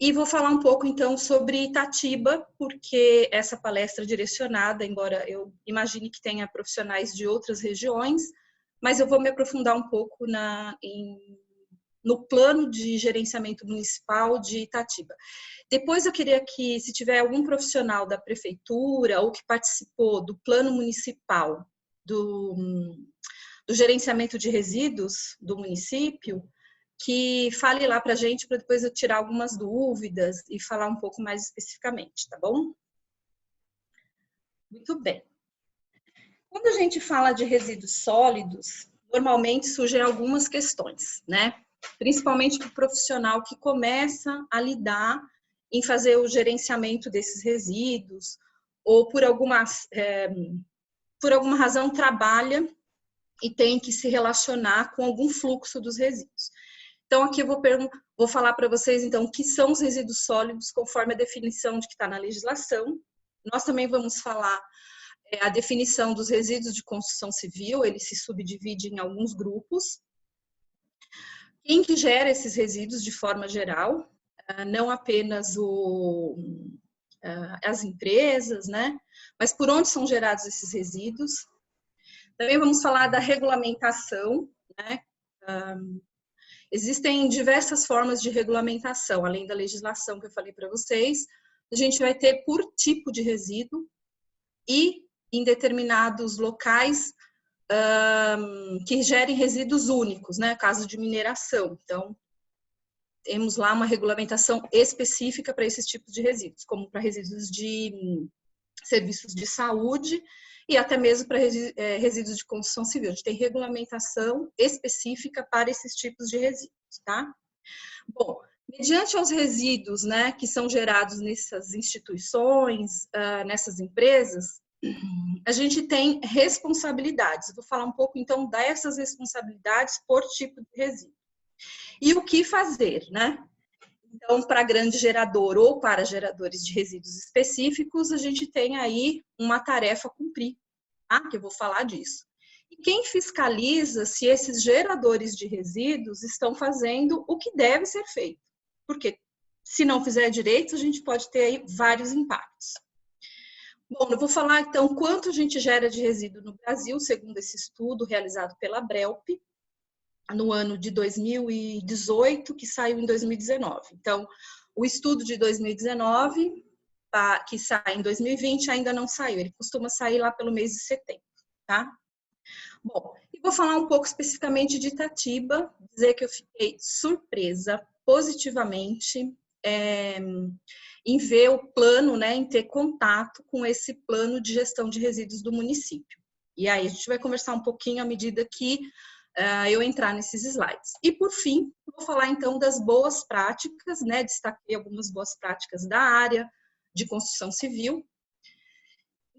E vou falar um pouco, então, sobre Itatiba, porque essa palestra é direcionada, embora eu imagine que tenha profissionais de outras regiões, mas eu vou me aprofundar um pouco no plano de gerenciamento municipal de Itatiba. Depois eu queria que, se tiver algum profissional da prefeitura ou que participou do plano municipal do gerenciamento de resíduos do município, que fale lá para a gente, para depois eu tirar algumas dúvidas e falar um pouco mais especificamente, tá bom? Muito bem. Quando a gente fala de resíduos sólidos, normalmente surgem algumas questões, né? Principalmente para o profissional que começa a lidar em fazer o gerenciamento desses resíduos, ou por alguma razão trabalha e tem que se relacionar com algum fluxo dos resíduos. Então, aqui eu vou falar para vocês, então, o que são os resíduos sólidos, conforme a definição de que está na legislação. Nós também vamos falar a definição dos resíduos de construção civil, ele se subdivide em alguns grupos. Quem que gera esses resíduos de forma geral, não apenas as empresas, né? Mas por onde são gerados esses resíduos. Também vamos falar da regulamentação, né? Existem diversas formas de regulamentação, além da legislação que eu falei para vocês. A gente vai ter por tipo de resíduo e em determinados locais que gerem resíduos únicos, né? Caso de mineração. Então, temos lá uma regulamentação específica para esses tipos de resíduos, como para resíduos de serviços de saúde e até mesmo para resíduos de construção civil. A gente tem regulamentação específica para esses tipos de resíduos, tá? Bom, mediante aos resíduos, né, que são gerados nessas instituições, nessas empresas, a gente tem responsabilidades. Vou falar um pouco, então, dessas responsabilidades por tipo de resíduo. E o que fazer, né? Então, para grande gerador ou para geradores de resíduos específicos, a gente tem aí uma tarefa a cumprir, tá? Que eu vou falar disso. E quem fiscaliza se esses geradores de resíduos estão fazendo o que deve ser feito? Porque se não fizer direito, a gente pode ter aí vários impactos. Bom, eu vou falar então quanto a gente gera de resíduo no Brasil, segundo esse estudo realizado pela Brelp, no ano de 2018, que saiu em 2019. Então, o estudo de 2019, que sai em 2020, ainda não saiu. Ele costuma sair lá pelo mês de setembro, tá? Bom, e vou falar um pouco especificamente de Itatiba, dizer que eu fiquei surpresa positivamente em ver o plano, né, em ter contato com esse plano de gestão de resíduos do município. E aí a gente vai conversar um pouquinho à medida que eu entrar nesses slides. E, por fim, vou falar, então, das boas práticas, né? Destaquei algumas boas práticas da área de construção civil.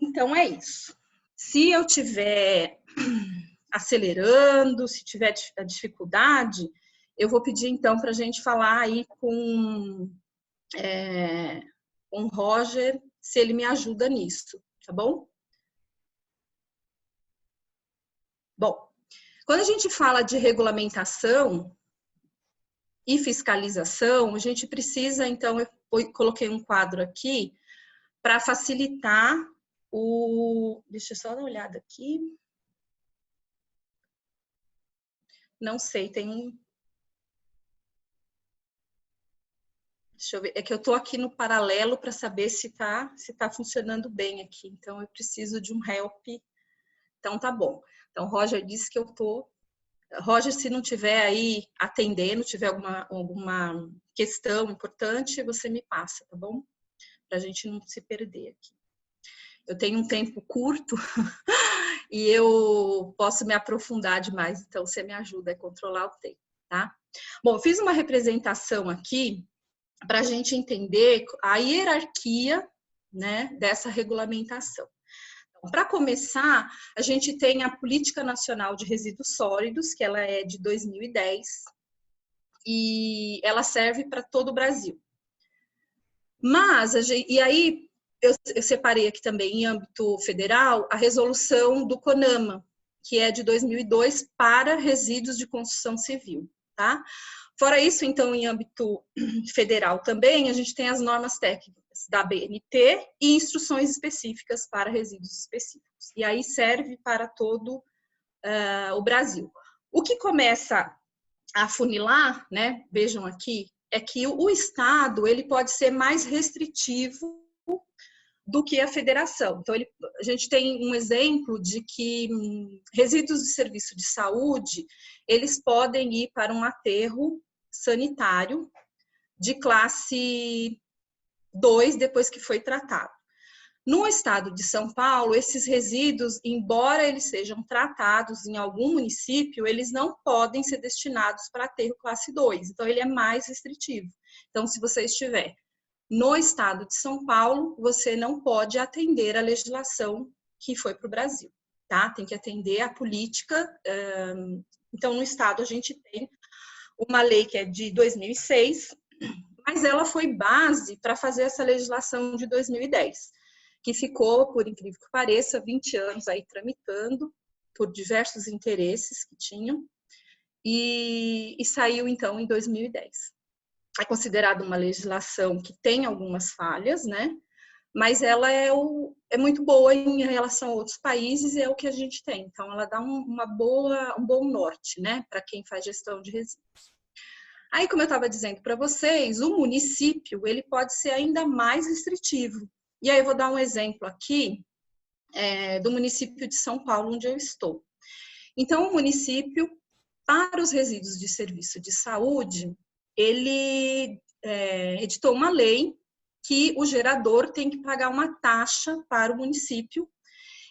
Então, é isso. Se eu estiver acelerando, se tiver dificuldade, eu vou pedir, então, para a gente falar aí com o Roger, se ele me ajuda nisso, tá bom? Bom, quando a gente fala de regulamentação e fiscalização, a gente precisa, então, eu coloquei um quadro aqui para facilitar deixa eu só dar uma olhada aqui. Não sei, tem um... Deixa eu ver, é que eu estou aqui no paralelo para saber se tá funcionando bem aqui, então eu preciso de um help. Então, tá bom. Então, o Roger disse que eu estou... Roger, se não tiver aí atendendo, tiver alguma questão importante, você me passa, tá bom? Para a gente não se perder aqui. Eu tenho um tempo curto e eu posso me aprofundar demais, então você me ajuda a controlar o tempo, tá? Bom, eu fiz uma representação aqui para a gente entender a hierarquia, né, dessa regulamentação. Para começar, a gente tem a Política Nacional de Resíduos Sólidos, que ela é de 2010, e ela serve para todo o Brasil. Mas, e aí, eu separei aqui também, em âmbito federal, a resolução do CONAMA, que é de 2002 para resíduos de construção civil, tá? Fora isso, então, em âmbito federal também, a gente tem as normas técnicas da BNT e instruções específicas para resíduos específicos. E aí serve para todo o Brasil. O que começa a funilar, né, vejam aqui, é que o Estado ele pode ser mais restritivo do que a federação. Então, a gente tem um exemplo de que resíduos de serviço de saúde, eles podem ir para um aterro sanitário de classe 2 depois que foi tratado. No estado de São Paulo, esses resíduos, embora eles sejam tratados em algum município, eles não podem ser destinados para aterro classe 2. Então, ele é mais restritivo. Então, se você estiver no estado de São Paulo, você não pode atender a legislação que foi para o Brasil, tá? Tem que atender a política. Então, no estado, a gente tem uma lei que é de 2006, mas ela foi base para fazer essa legislação de 2010, que ficou, por incrível que pareça, 20 anos aí tramitando, por diversos interesses que tinham, e saiu, então, em 2010. É considerada uma legislação que tem algumas falhas, né? Mas ela é muito boa em relação a outros países e é o que a gente tem. Então, ela dá um bom norte, né? Para quem faz gestão de resíduos. Aí, como eu estava dizendo para vocês, o município ele pode ser ainda mais restritivo. E aí eu vou dar um exemplo aqui do município de São Paulo, onde eu estou. Então, o município, para os resíduos de serviço de saúde, ele editou uma lei que o gerador tem que pagar uma taxa para o município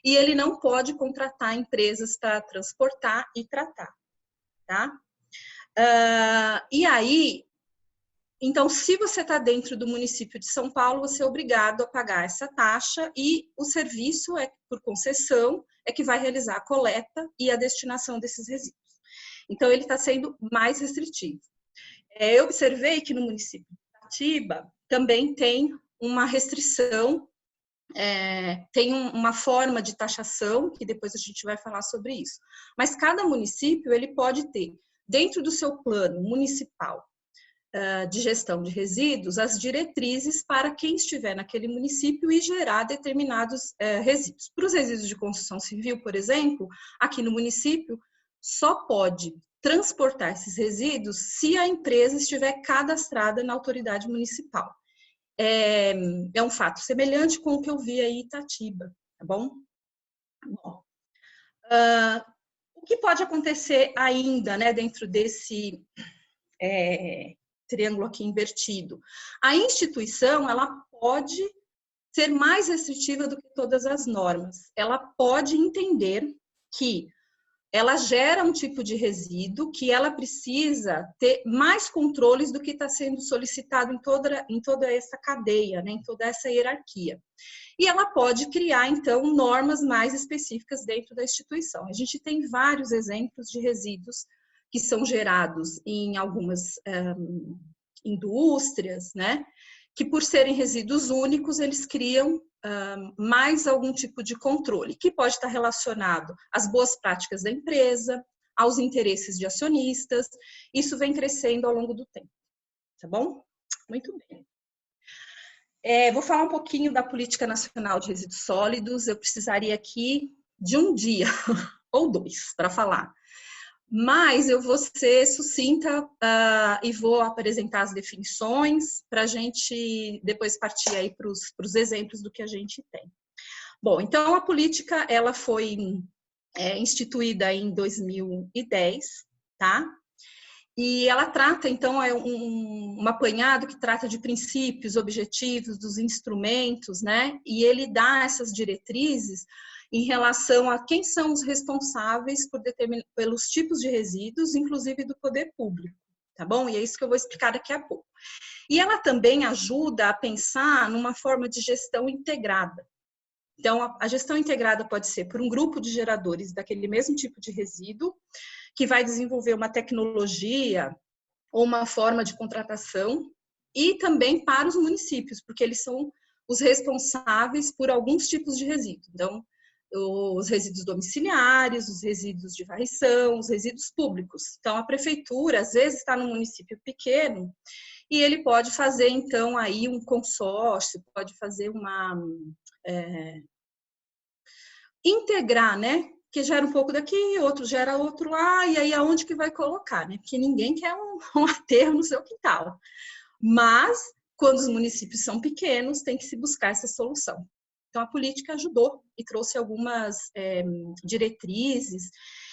e ele não pode contratar empresas para transportar e tratar, tá? E aí, então, se você está dentro do município de São Paulo, você é obrigado a pagar essa taxa e o serviço, por concessão, é que vai realizar a coleta e a destinação desses resíduos. Então, ele está sendo mais restritivo. Eu observei que no município de Itatiba também tem uma restrição, tem uma forma de taxação, que depois a gente vai falar sobre isso. Mas cada município, ele pode ter, dentro do seu plano municipal de gestão de resíduos, as diretrizes para quem estiver naquele município e gerar determinados resíduos. Para os resíduos de construção civil, por exemplo, aqui no município, só pode transportar esses resíduos se a empresa estiver cadastrada na autoridade municipal. É um fato semelhante com o que eu vi aí em Itatiba, tá bom? Bom, o que pode acontecer ainda, né, dentro desse triângulo aqui invertido? A instituição, ela pode ser mais restritiva do que todas as normas. Ela pode entender que ela gera um tipo de resíduo que ela precisa ter mais controles do que está sendo solicitado em toda essa cadeia, né, em toda essa hierarquia. E ela pode criar, então, normas mais específicas dentro da instituição. A gente tem vários exemplos de resíduos que são gerados em algumas indústrias, né, que por serem resíduos únicos, eles criam mais algum tipo de controle, que pode estar relacionado às boas práticas da empresa, aos interesses de acionistas. Isso vem crescendo ao longo do tempo, tá bom? Muito bem. Vou falar um pouquinho da Política Nacional de Resíduos Sólidos. Eu precisaria aqui de um dia ou dois para falar, mas eu vou ser sucinta e vou apresentar as definições para a gente depois partir aí para os exemplos do que a gente tem. Bom, então a política ela foi instituída em 2010, tá? E ela trata, então, um apanhado que trata de princípios, objetivos, dos instrumentos, né? E ele dá essas diretrizes em relação a quem são os responsáveis pelos tipos de resíduos, inclusive do poder público, tá bom? E é isso que eu vou explicar daqui a pouco. E ela também ajuda a pensar numa forma de gestão integrada. Então, a gestão integrada pode ser por um grupo de geradores daquele mesmo tipo de resíduo, que vai desenvolver uma tecnologia ou uma forma de contratação, e também para os municípios, porque eles são os responsáveis por alguns tipos de resíduo. Então, os resíduos domiciliares, os resíduos de varrição, os resíduos públicos. Então, a prefeitura, às vezes, está num município pequeno e ele pode fazer, então, aí um consórcio, pode fazer integrar, né? Que gera um pouco daqui, outro gera outro lá, e aí aonde que vai colocar, né? Porque ninguém quer um aterro no seu quintal. Mas, quando os municípios são pequenos, tem que se buscar essa solução. Então, a política ajudou e trouxe algumas diretrizes,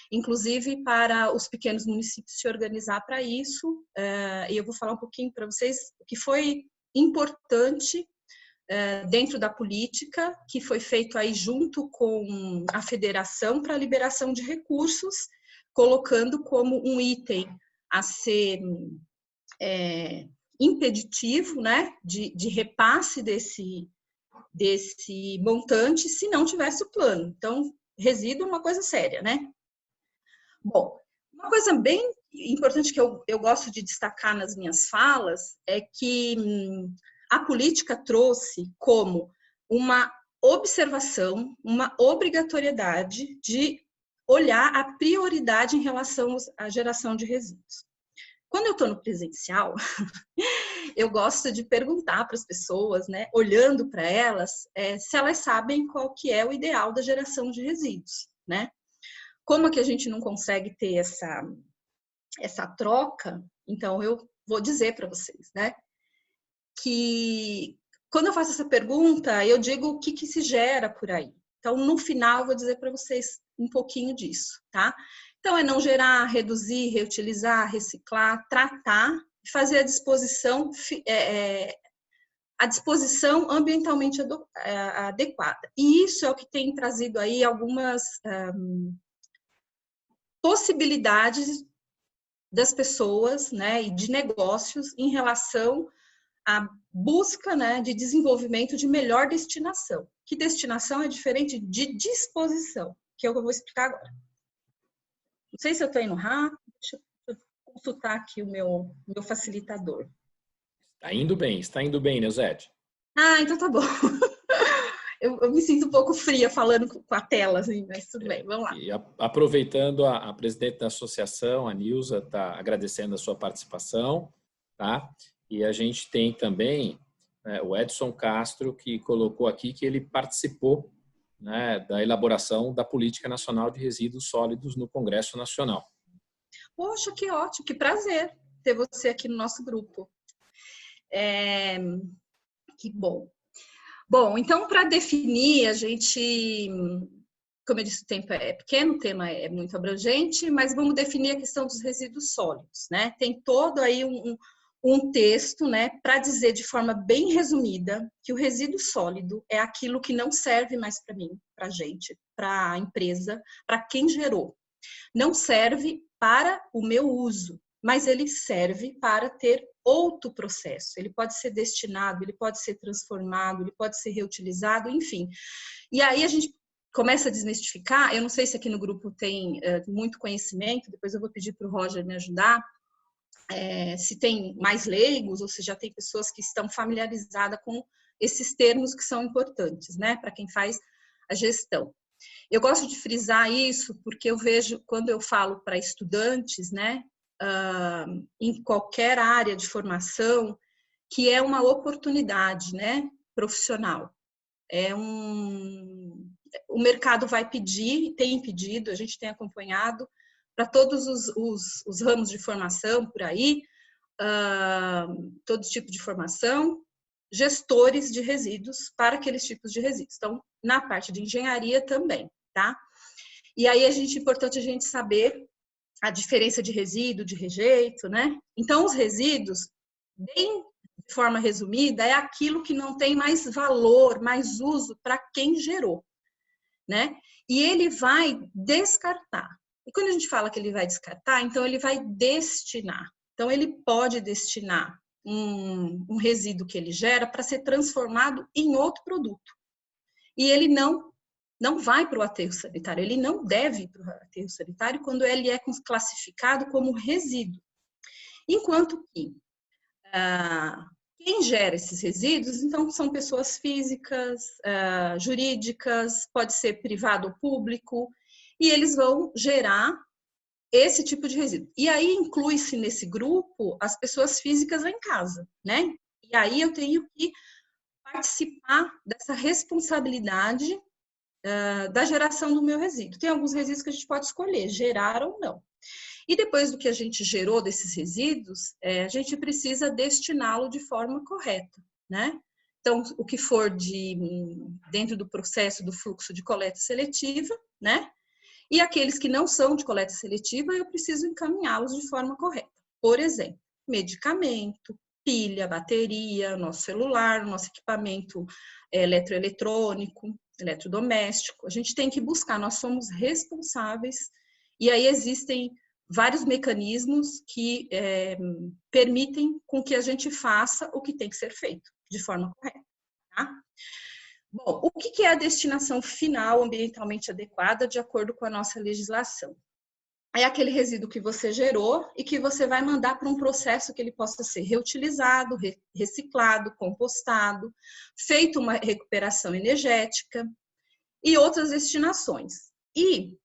inclusive para os pequenos municípios se organizar para isso. E eu vou falar um pouquinho para vocês o que foi importante dentro da política, que foi feito aí junto com a federação para a liberação de recursos, colocando como um item a ser impeditivo, né, de repasse desse montante se não tivesse o plano. Então, resíduo é uma coisa séria, né? Bom, uma coisa bem importante que eu gosto de destacar nas minhas falas é que a política trouxe como uma observação, uma obrigatoriedade de olhar a prioridade em relação à geração de resíduos. Quando eu estou no presencial, eu gosto de perguntar para as pessoas, né, olhando para elas, se elas sabem qual que é o ideal da geração de resíduos, né? Como é que a gente não consegue ter essa troca? Então, eu vou dizer para vocês, né, que quando eu faço essa pergunta, eu digo o que se gera por aí. Então, no final, eu vou dizer para vocês um pouquinho disso, tá? Então, é não gerar, reduzir, reutilizar, reciclar, tratar e fazer a disposição ambientalmente adequada. E isso é o que tem trazido aí algumas possibilidades das pessoas, né, e de negócios em relação à busca, né, de desenvolvimento de melhor destinação. Que destinação é diferente de disposição, que é o que eu vou explicar agora. Não sei se eu estou indo rápido, deixa eu consultar aqui o meu facilitador. Está indo bem, Neuzete. Ah, então tá bom. Eu me sinto um pouco fria falando com a tela, assim, mas tudo bem, vamos lá. E aproveitando, a presidente da associação, a Nilza, está agradecendo a sua participação, tá? E a gente tem também o Edson Castro, que colocou aqui que ele participou, né, da elaboração da Política Nacional de Resíduos Sólidos no Congresso Nacional. Poxa, que ótimo, que prazer ter você aqui no nosso grupo. Que bom. Bom, então, para definir, a gente, como eu disse, o tempo é pequeno, o tema é muito abrangente, mas vamos definir a questão dos resíduos sólidos, né? Tem todo aí um texto, né, para dizer de forma bem resumida que o resíduo sólido é aquilo que não serve mais para mim, para a gente, para a empresa, para quem gerou. Não serve para o meu uso, mas ele serve para ter outro processo. Ele pode ser destinado, ele pode ser transformado, ele pode ser reutilizado, enfim. E aí a gente começa a desmistificar. Eu não sei se aqui no grupo tem muito conhecimento, depois eu vou pedir para o Roger me ajudar, se tem mais leigos ou se já tem pessoas que estão familiarizadas com esses termos que são importantes, né, para quem faz a gestão. Eu gosto de frisar isso porque eu vejo, quando eu falo para estudantes, né, em qualquer área de formação, que é uma oportunidade, né, profissional. O mercado vai pedir, tem pedido, a gente tem acompanhado para todos os ramos de formação por aí, todo tipo de formação, gestores de resíduos para aqueles tipos de resíduos. Então, na parte de engenharia também, tá? E aí é importante a gente saber a diferença de resíduo, de rejeito, né? Então, os resíduos, bem de forma resumida, é aquilo que não tem mais valor, mais uso para quem gerou, né? E ele vai descartar. E quando a gente fala que ele vai descartar, então ele vai destinar. Então, ele pode destinar um resíduo que ele gera para ser transformado em outro produto. E ele não vai para o aterro sanitário, ele não deve ir para o aterro sanitário quando ele é classificado como resíduo. Enquanto que quem gera esses resíduos, então, são pessoas físicas, jurídicas, pode ser privado ou público, e eles vão gerar esse tipo de resíduo. E aí inclui-se nesse grupo as pessoas físicas lá em casa, né? E aí eu tenho que participar dessa responsabilidade da geração do meu resíduo. Tem alguns resíduos que a gente pode escolher, gerar ou não. E depois do que a gente gerou desses resíduos, a gente precisa destiná-lo de forma correta, né? Então, o que for dentro do processo do fluxo de coleta seletiva, né? E aqueles que não são de coleta seletiva, eu preciso encaminhá-los de forma correta. Por exemplo, medicamento, pilha, bateria, nosso celular, nosso equipamento eletroeletrônico, eletrodoméstico. A gente tem que buscar, nós somos responsáveis, e aí existem vários mecanismos que permitem com que a gente faça o que tem que ser feito de forma correta, tá? Bom, o que é a destinação final ambientalmente adequada de acordo com a nossa legislação? É aquele resíduo que você gerou e que você vai mandar para um processo que ele possa ser reutilizado, reciclado, compostado, feito uma recuperação energética e outras destinações. E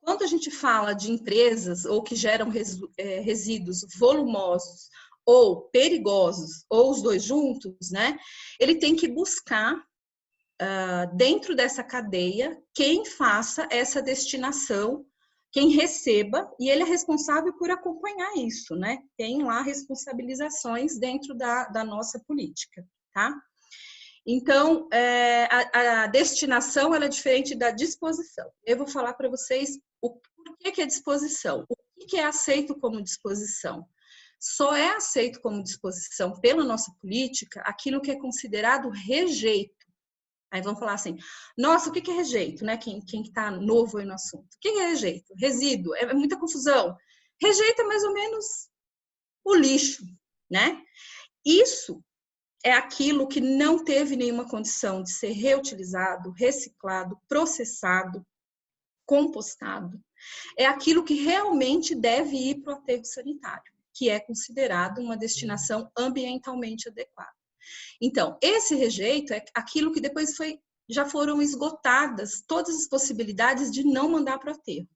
quando a gente fala de empresas ou que geram resíduos volumosos ou perigosos, ou os dois juntos, né? Ele tem que buscar dentro dessa cadeia quem faça essa destinação, quem receba, e ele é responsável por acompanhar isso, né? Tem lá responsabilizações dentro da nossa política, tá? Então, a destinação ela é diferente da disposição. Eu vou falar para vocês por que é disposição, o que é aceito como disposição. Só é aceito como disposição pela nossa política aquilo que é considerado rejeito. Aí vão falar assim, nossa, o que é rejeito, né? Quem está novo aí no assunto. O que é rejeito? Resíduo, é muita confusão. Rejeito é mais ou menos o lixo, né? Isso é aquilo que não teve nenhuma condição de ser reutilizado, reciclado, processado, compostado. É aquilo que realmente deve ir para o aterro sanitário, que é considerado uma destinação ambientalmente adequada. Então, esse rejeito é aquilo que depois já foram esgotadas todas as possibilidades de não mandar para o aterro.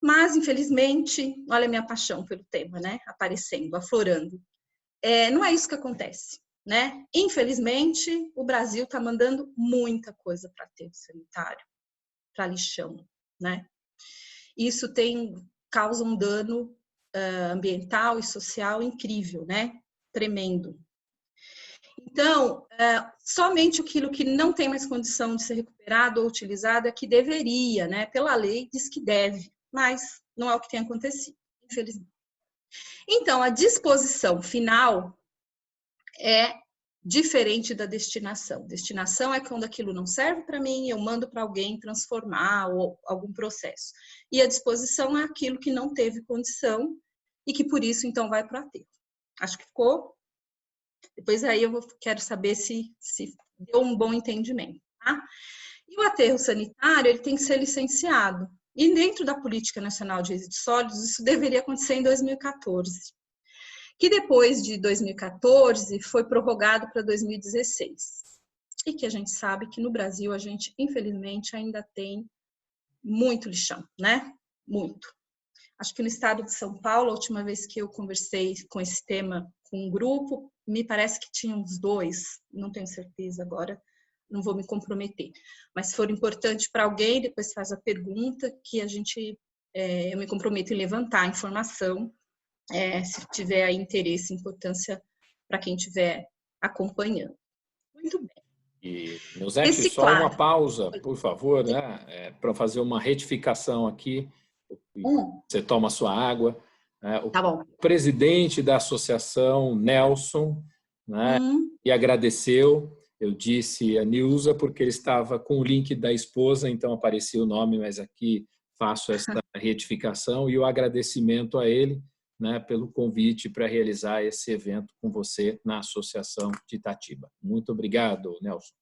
Mas, infelizmente, olha a minha paixão pelo tema, né? Aparecendo, aflorando. Não é isso que acontece, né? Infelizmente, o Brasil está mandando muita coisa para aterro sanitário, para lixão, né? Isso causa um dano ambiental e social incrível, né? Tremendo. Então, somente aquilo que não tem mais condição de ser recuperado ou utilizado é que deveria, né? Pela lei diz que deve, mas não é o que tem acontecido, infelizmente. Então, a disposição final é diferente da destinação. Destinação é quando aquilo não serve para mim, eu mando para alguém transformar ou algum processo. E a disposição é aquilo que não teve condição e que por isso então vai para o aterro. Acho que ficou. Depois aí quero saber se deu um bom entendimento, tá? E o aterro sanitário, ele tem que ser licenciado. E dentro da Política Nacional de Resíduos Sólidos, isso deveria acontecer em 2014. Que depois de 2014 foi prorrogado para 2016. E que a gente sabe que no Brasil a gente, infelizmente, ainda tem muito lixão, né? Muito. Acho que no estado de São Paulo, a última vez que eu conversei com esse tema com um grupo, me parece que tinha uns 2, não tenho certeza agora, não vou me comprometer. Mas se for importante para alguém, depois faz a pergunta que eu me comprometo em levantar a informação, se tiver aí interesse, importância para quem estiver acompanhando. Muito bem. E, Nilzete, só uma pausa, por favor, né? Para fazer uma retificação aqui. Você toma a sua água. Tá bom. O presidente da associação, Nelson, né, e agradeceu. Eu disse a Nilza porque ele estava com o link da esposa, então aparecia o nome, mas aqui faço essa retificação e o agradecimento a ele, né, pelo convite para realizar esse evento com você na Associação de Itatiba. Muito obrigado, Nelson.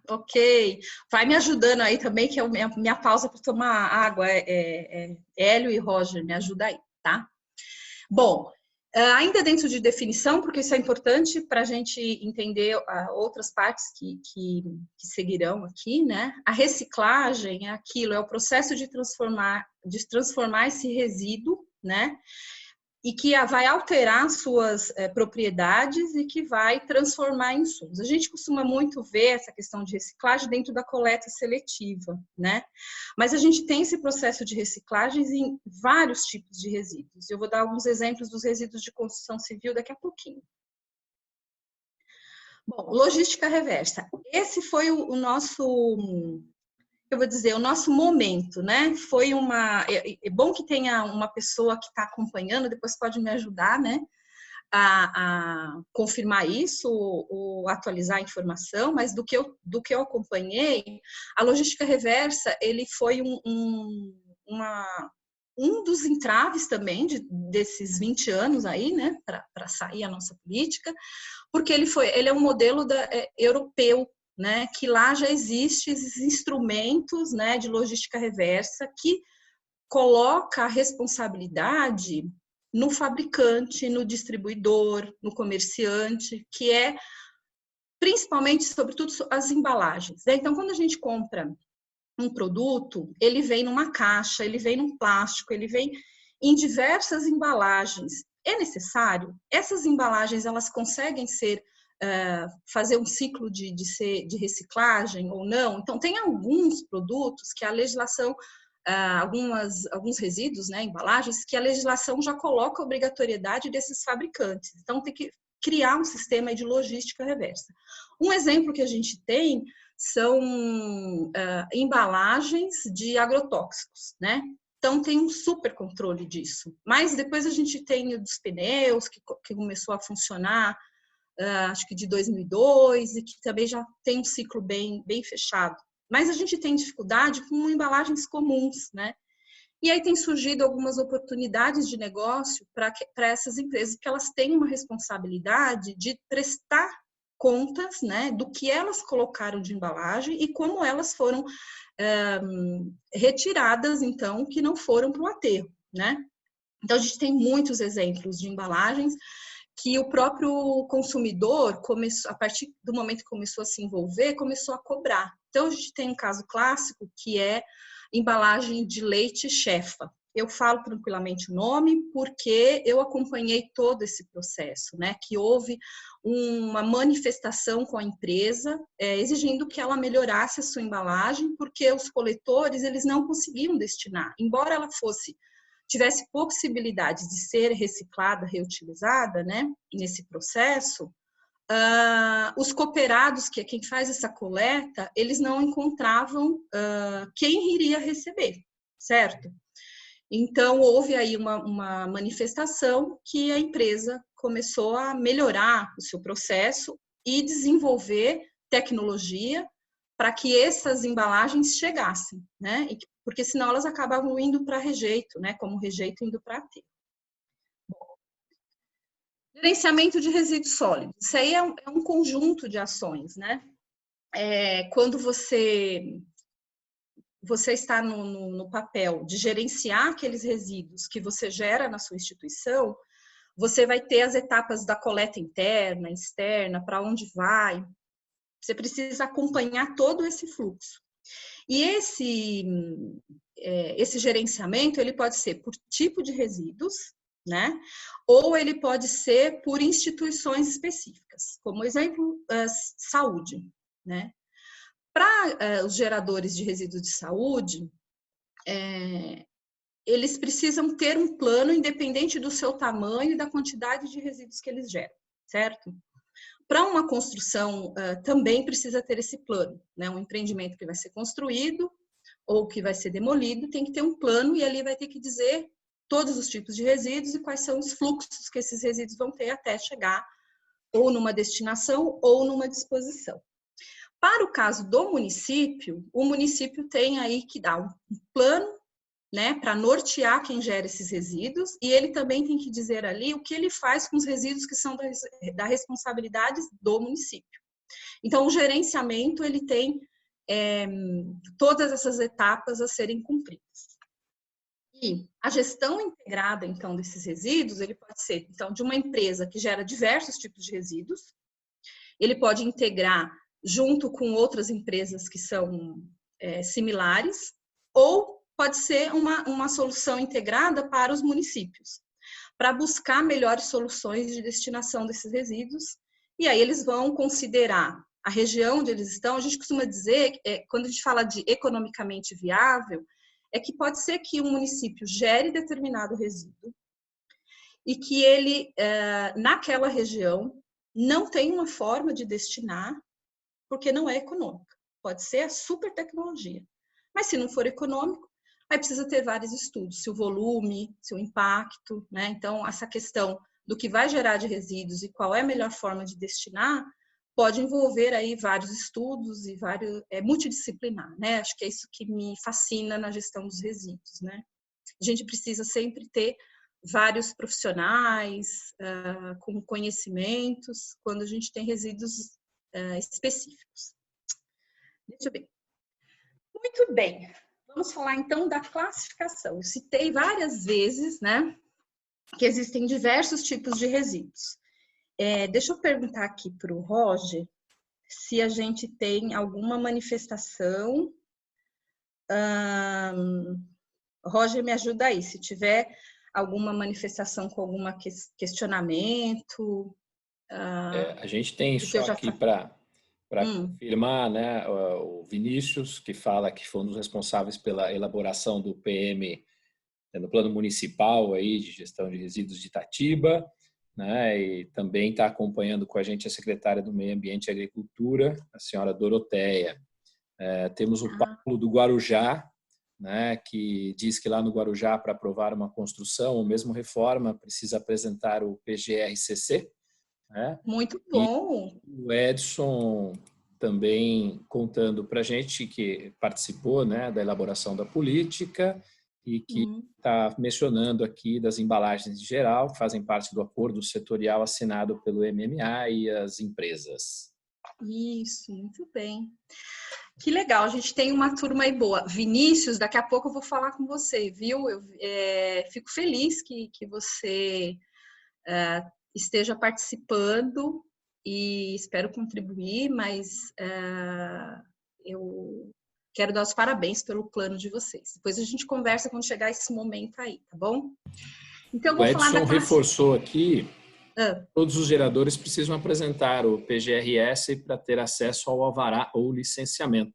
Ok. Vai me ajudando aí também, que é a minha pausa para tomar água. Hélio e Roger, me ajuda aí, tá? Bom, Ainda dentro de definição, porque isso é importante para a gente entender outras partes que seguirão aqui, né? A reciclagem é aquilo, é o processo de transformar esse resíduo, né? E que vai alterar suas propriedades e que vai transformar em insumos. A gente costuma muito ver essa questão de reciclagem dentro da coleta seletiva, né? Mas a gente tem esse processo de reciclagens em vários tipos de resíduos. Eu vou dar alguns exemplos dos resíduos de construção civil daqui a pouquinho. Bom, logística reversa. Esse foi o nosso... eu vou dizer, o nosso momento, né? Foi é bom que tenha uma pessoa que está acompanhando, depois pode me ajudar, né? A confirmar isso ou atualizar a informação, mas do que eu acompanhei, a logística reversa, ele foi um dos entraves também desses 20 anos aí, né? Para sair a nossa política, porque ele é um modelo europeu, né, que lá já existem esses instrumentos, né, de logística reversa que coloca a responsabilidade no fabricante, no distribuidor, no comerciante, que é principalmente, sobretudo, as embalagens, né? Então, quando a gente compra um produto, ele vem numa caixa, ele vem num plástico, ele vem em diversas embalagens. É necessário? Essas embalagens, elas conseguem fazer um ciclo de reciclagem ou não? Então, tem alguns produtos que a legislação, alguns resíduos, né, embalagens, que a legislação já coloca a obrigatoriedade desses fabricantes. Então, tem que criar um sistema de logística reversa. Um exemplo que a gente tem são embalagens de agrotóxicos, né? Então, tem um super controle disso. Mas depois a gente tem o dos pneus, que começou a funcionar, acho que de 2002, e que também já tem um ciclo bem fechado. Mas a gente tem dificuldade com embalagens comuns, né? E aí tem surgido algumas oportunidades de negócio para essas empresas, que elas têm uma responsabilidade de prestar contas, né, do que elas colocaram de embalagem e como elas foram retiradas, então, que não foram para o aterro, né? Então, a gente tem muitos exemplos de embalagens que o próprio consumidor, a partir do momento que começou a se envolver, começou a cobrar. Então, a gente tem um caso clássico que é embalagem de leite Shefa. Eu falo tranquilamente o nome porque eu acompanhei todo esse processo, né? Que houve uma manifestação com a empresa exigindo que ela melhorasse a sua embalagem, porque os coletores eles não conseguiam destinar, embora ela tivesse possibilidade de ser reciclada, reutilizada, né? Nesse processo. Os cooperados, que é quem faz essa coleta, eles não encontravam quem iria receber, certo? Então, houve aí uma manifestação que a empresa começou a melhorar o seu processo e desenvolver tecnologia para que essas embalagens chegassem, né? Porque senão elas acabavam indo para rejeito, né? Como rejeito indo para aterro. Gerenciamento de resíduos sólidos. Isso aí é um conjunto de ações, né? Quando você está no papel de gerenciar aqueles resíduos que você gera na sua instituição, você vai ter as etapas da coleta interna, externa, para onde vai. Você precisa acompanhar todo esse fluxo. E esse gerenciamento, ele pode ser por tipo de resíduos, né? Ou ele pode ser por instituições específicas, como exemplo, saúde, né? Para os geradores de resíduos de saúde, eles precisam ter um plano independente do seu tamanho e da quantidade de resíduos que eles geram, certo? Para uma construção, também precisa ter esse plano, né? Um empreendimento que vai ser construído ou que vai ser demolido, tem que ter um plano e ali vai ter que dizer todos os tipos de resíduos e quais são os fluxos que esses resíduos vão ter até chegar ou numa destinação ou numa disposição. Para o caso do município, o município tem aí que dar um plano, né, para nortear quem gera esses resíduos, e ele também tem que dizer ali o que ele faz com os resíduos que são da responsabilidade do município. Então, o gerenciamento, ele tem todas essas etapas a serem cumpridas. E a gestão integrada, então, desses resíduos, ele pode ser, então, de uma empresa que gera diversos tipos de resíduos, ele pode integrar junto com outras empresas que são similares, ou pode ser uma solução integrada para os municípios, para buscar melhores soluções de destinação desses resíduos, e aí eles vão considerar a região onde eles estão. A gente costuma dizer, quando a gente fala de economicamente viável, é que pode ser que um município gere determinado resíduo e que ele, naquela região, não tem uma forma de destinar, porque não é econômica. Pode ser a super tecnologia. Mas se não for econômico, aí precisa ter vários estudos, se o volume, se o impacto, né? Então, essa questão do que vai gerar de resíduos e qual é a melhor forma de destinar, pode envolver aí vários estudos e multidisciplinar, né? Acho que é isso que me fascina na gestão dos resíduos, né? A gente precisa sempre ter vários profissionais com conhecimentos quando a gente tem resíduos específicos. Deixa eu ver. Muito bem. Vamos falar então da classificação. Eu citei várias vezes, né, que existem diversos tipos de resíduos. Deixa eu perguntar aqui para o Roger se a gente tem alguma manifestação. Roger, me ajuda aí, se tiver alguma manifestação com algum questionamento. A gente tem só aqui para confirmar, né, o Vinícius, que fala que foi um dos responsáveis pela elaboração do PM no plano municipal aí de gestão de resíduos de Itatiba, né, e também está acompanhando com a gente a secretária do Meio Ambiente e Agricultura, a senhora Doroteia. Temos o Paulo do Guarujá, né, que diz que lá no Guarujá, para aprovar uma construção ou mesmo reforma, precisa apresentar o PGR-CC. Né? Muito bom! E o Edson também contando para a gente que participou, né, da elaboração da política e que está mencionando aqui das embalagens em geral, que fazem parte do acordo setorial assinado pelo MMA e as empresas. Isso, muito bem. Que legal, a gente tem uma turma aí boa. Vinícius, daqui a pouco eu vou falar com você, viu? Eu fico feliz que você esteja participando e espero contribuir, mas eu quero dar os parabéns pelo plano de vocês. Depois a gente conversa quando chegar esse momento aí, tá bom? Então, o Edson reforçou aqui, todos os geradores precisam apresentar o PGRS para ter acesso ao alvará ou licenciamento.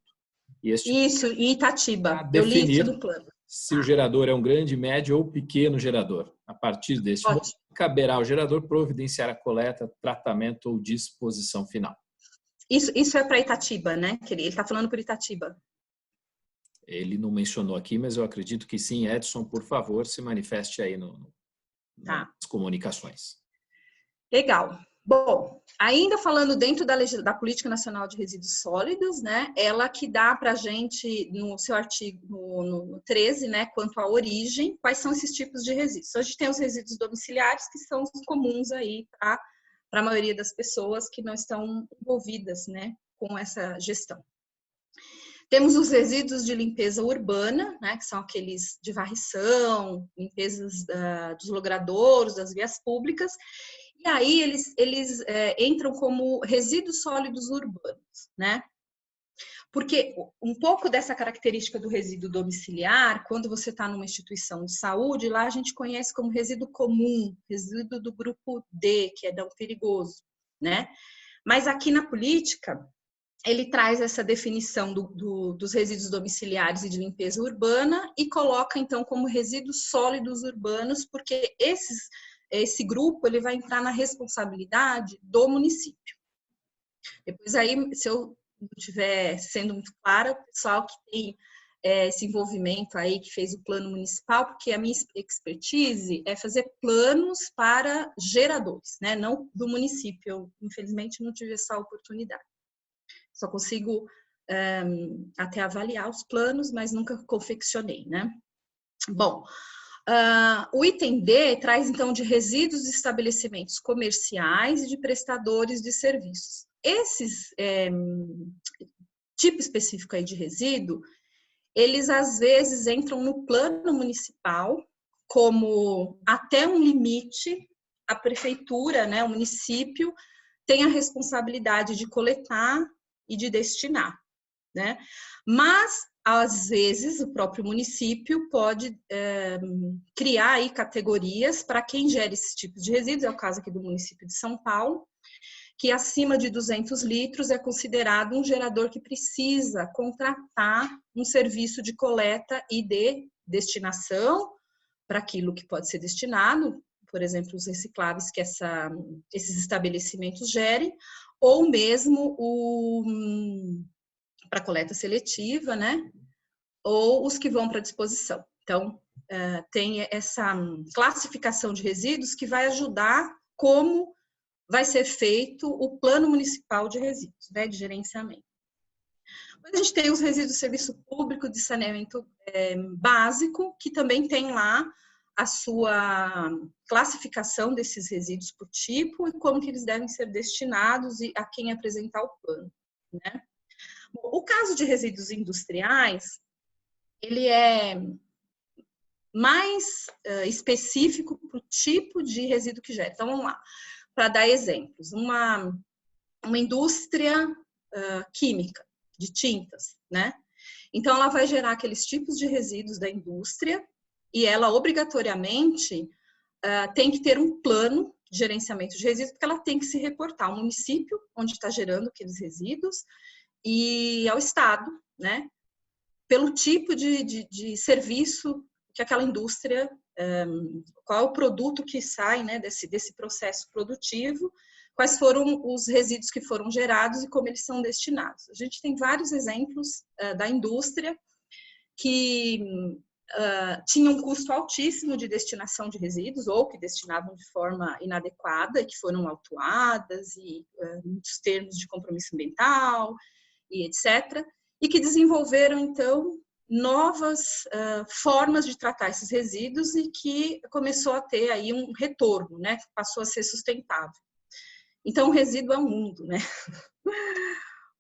Isso, em Itatiba. Eu li isso no plano. Se o gerador é um grande, médio ou pequeno gerador. A partir deste momento, caberá ao gerador providenciar a coleta, tratamento ou disposição final. Isso é para Itatiba, né? Ele está falando por Itatiba. Ele não mencionou aqui, mas eu acredito que sim. Edson, por favor, se manifeste aí nas comunicações. Legal. Bom, ainda falando dentro da Política Nacional de Resíduos Sólidos, né, ela que dá para a gente, no seu artigo, no 13, né, quanto à origem, quais são esses tipos de resíduos. A gente tem os resíduos domiciliares, que são os comuns aí para a maioria das pessoas que não estão envolvidas, né, com essa gestão. Temos os resíduos de limpeza urbana, né, que são aqueles de varrição, limpezas dos logradouros, das vias públicas. E aí eles entram como resíduos sólidos urbanos, né? Porque um pouco dessa característica do resíduo domiciliar, quando você está numa instituição de saúde, lá a gente conhece como resíduo comum, resíduo do grupo D, que é não perigoso, né? Mas aqui na política, ele traz essa definição dos resíduos domiciliares e de limpeza urbana e coloca, então, como resíduos sólidos urbanos, porque esse grupo ele vai entrar na responsabilidade do município. Depois aí, se eu não estiver sendo muito clara, o pessoal que tem esse envolvimento aí, que fez o plano municipal, porque a minha expertise é fazer planos para geradores, né? Não do município. Eu, infelizmente, não tive essa oportunidade. Só consigo até avaliar os planos, mas nunca confeccionei, né? Bom, o item D traz, então, de resíduos de estabelecimentos comerciais e de prestadores de serviços. Esses tipo específico aí de resíduo, eles às vezes entram no plano municipal como até um limite, a prefeitura, né, o município, tem a responsabilidade de coletar e de destinar, né? Mas, às vezes, o próprio município pode criar aí categorias para quem gera esse tipo de resíduos, é o caso aqui do município de São Paulo, que acima de 200 litros é considerado um gerador que precisa contratar um serviço de coleta e de destinação para aquilo que pode ser destinado, por exemplo, os recicláveis que esses estabelecimentos gerem, ou mesmo para coleta seletiva, né? Ou os que vão para disposição. Então, tem essa classificação de resíduos que vai ajudar como vai ser feito o plano municipal de resíduos, né, de gerenciamento. Mas a gente tem os resíduos de serviço público de saneamento básico, que também tem lá a sua classificação desses resíduos por tipo e como que eles devem ser destinados e a quem apresentar o plano, né? O caso de resíduos industriais, ele é mais específico para o tipo de resíduo que gera. Então, vamos lá, para dar exemplos. Uma indústria química, de tintas, né? Então, ela vai gerar aqueles tipos de resíduos da indústria e ela, obrigatoriamente, tem que ter um plano de gerenciamento de resíduos, porque ela tem que se reportar ao município onde está gerando aqueles resíduos e ao Estado, né? Pelo tipo de serviço que aquela indústria, qual é o produto que sai, né, desse processo produtivo, quais foram os resíduos que foram gerados e como eles são destinados. A gente tem vários exemplos da indústria que tinha um custo altíssimo de destinação de resíduos ou que destinavam de forma inadequada e que foram autuadas e muitos termos de compromisso ambiental e etc. E que desenvolveram, então, novas formas de tratar esses resíduos e que começou a ter aí um retorno, né? Passou a ser sustentável. Então, o resíduo é um mundo, né?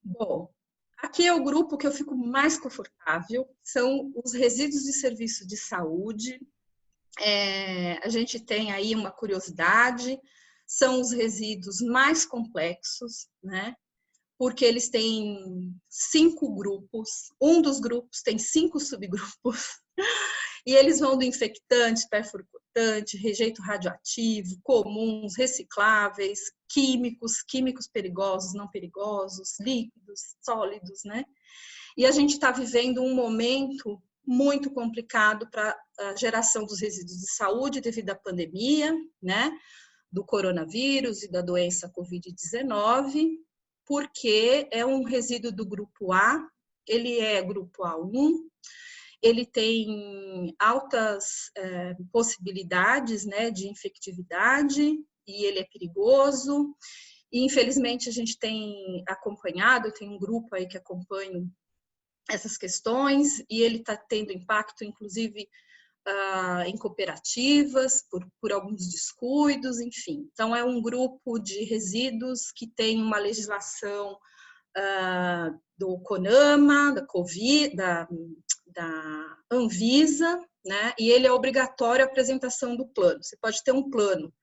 Bom, aqui é o grupo que eu fico mais confortável, são os resíduos de serviço de saúde. A gente tem aí uma curiosidade, são os resíduos mais complexos, né? Porque eles têm 5 grupos, um dos grupos tem 5 subgrupos, e eles vão do infectante, perfuricutante, rejeito radioativo, comuns, recicláveis, químicos perigosos, não perigosos, líquidos, sólidos, né? E a gente está vivendo um momento muito complicado para a geração dos resíduos de saúde devido à pandemia, né? Do coronavírus e da doença Covid-19, porque é um resíduo do grupo A, ele é grupo A1, ele tem altas possibilidades, né, de infectividade e ele é perigoso. E, infelizmente, a gente tem acompanhado, eu tenho um grupo aí que acompanha essas questões e ele está tendo impacto, inclusive, em cooperativas, por alguns descuidos, enfim. Então, é um grupo de resíduos que tem uma legislação do CONAMA, da Covid, da Anvisa, né? E ele é obrigatório a apresentação do plano. Você pode ter um plano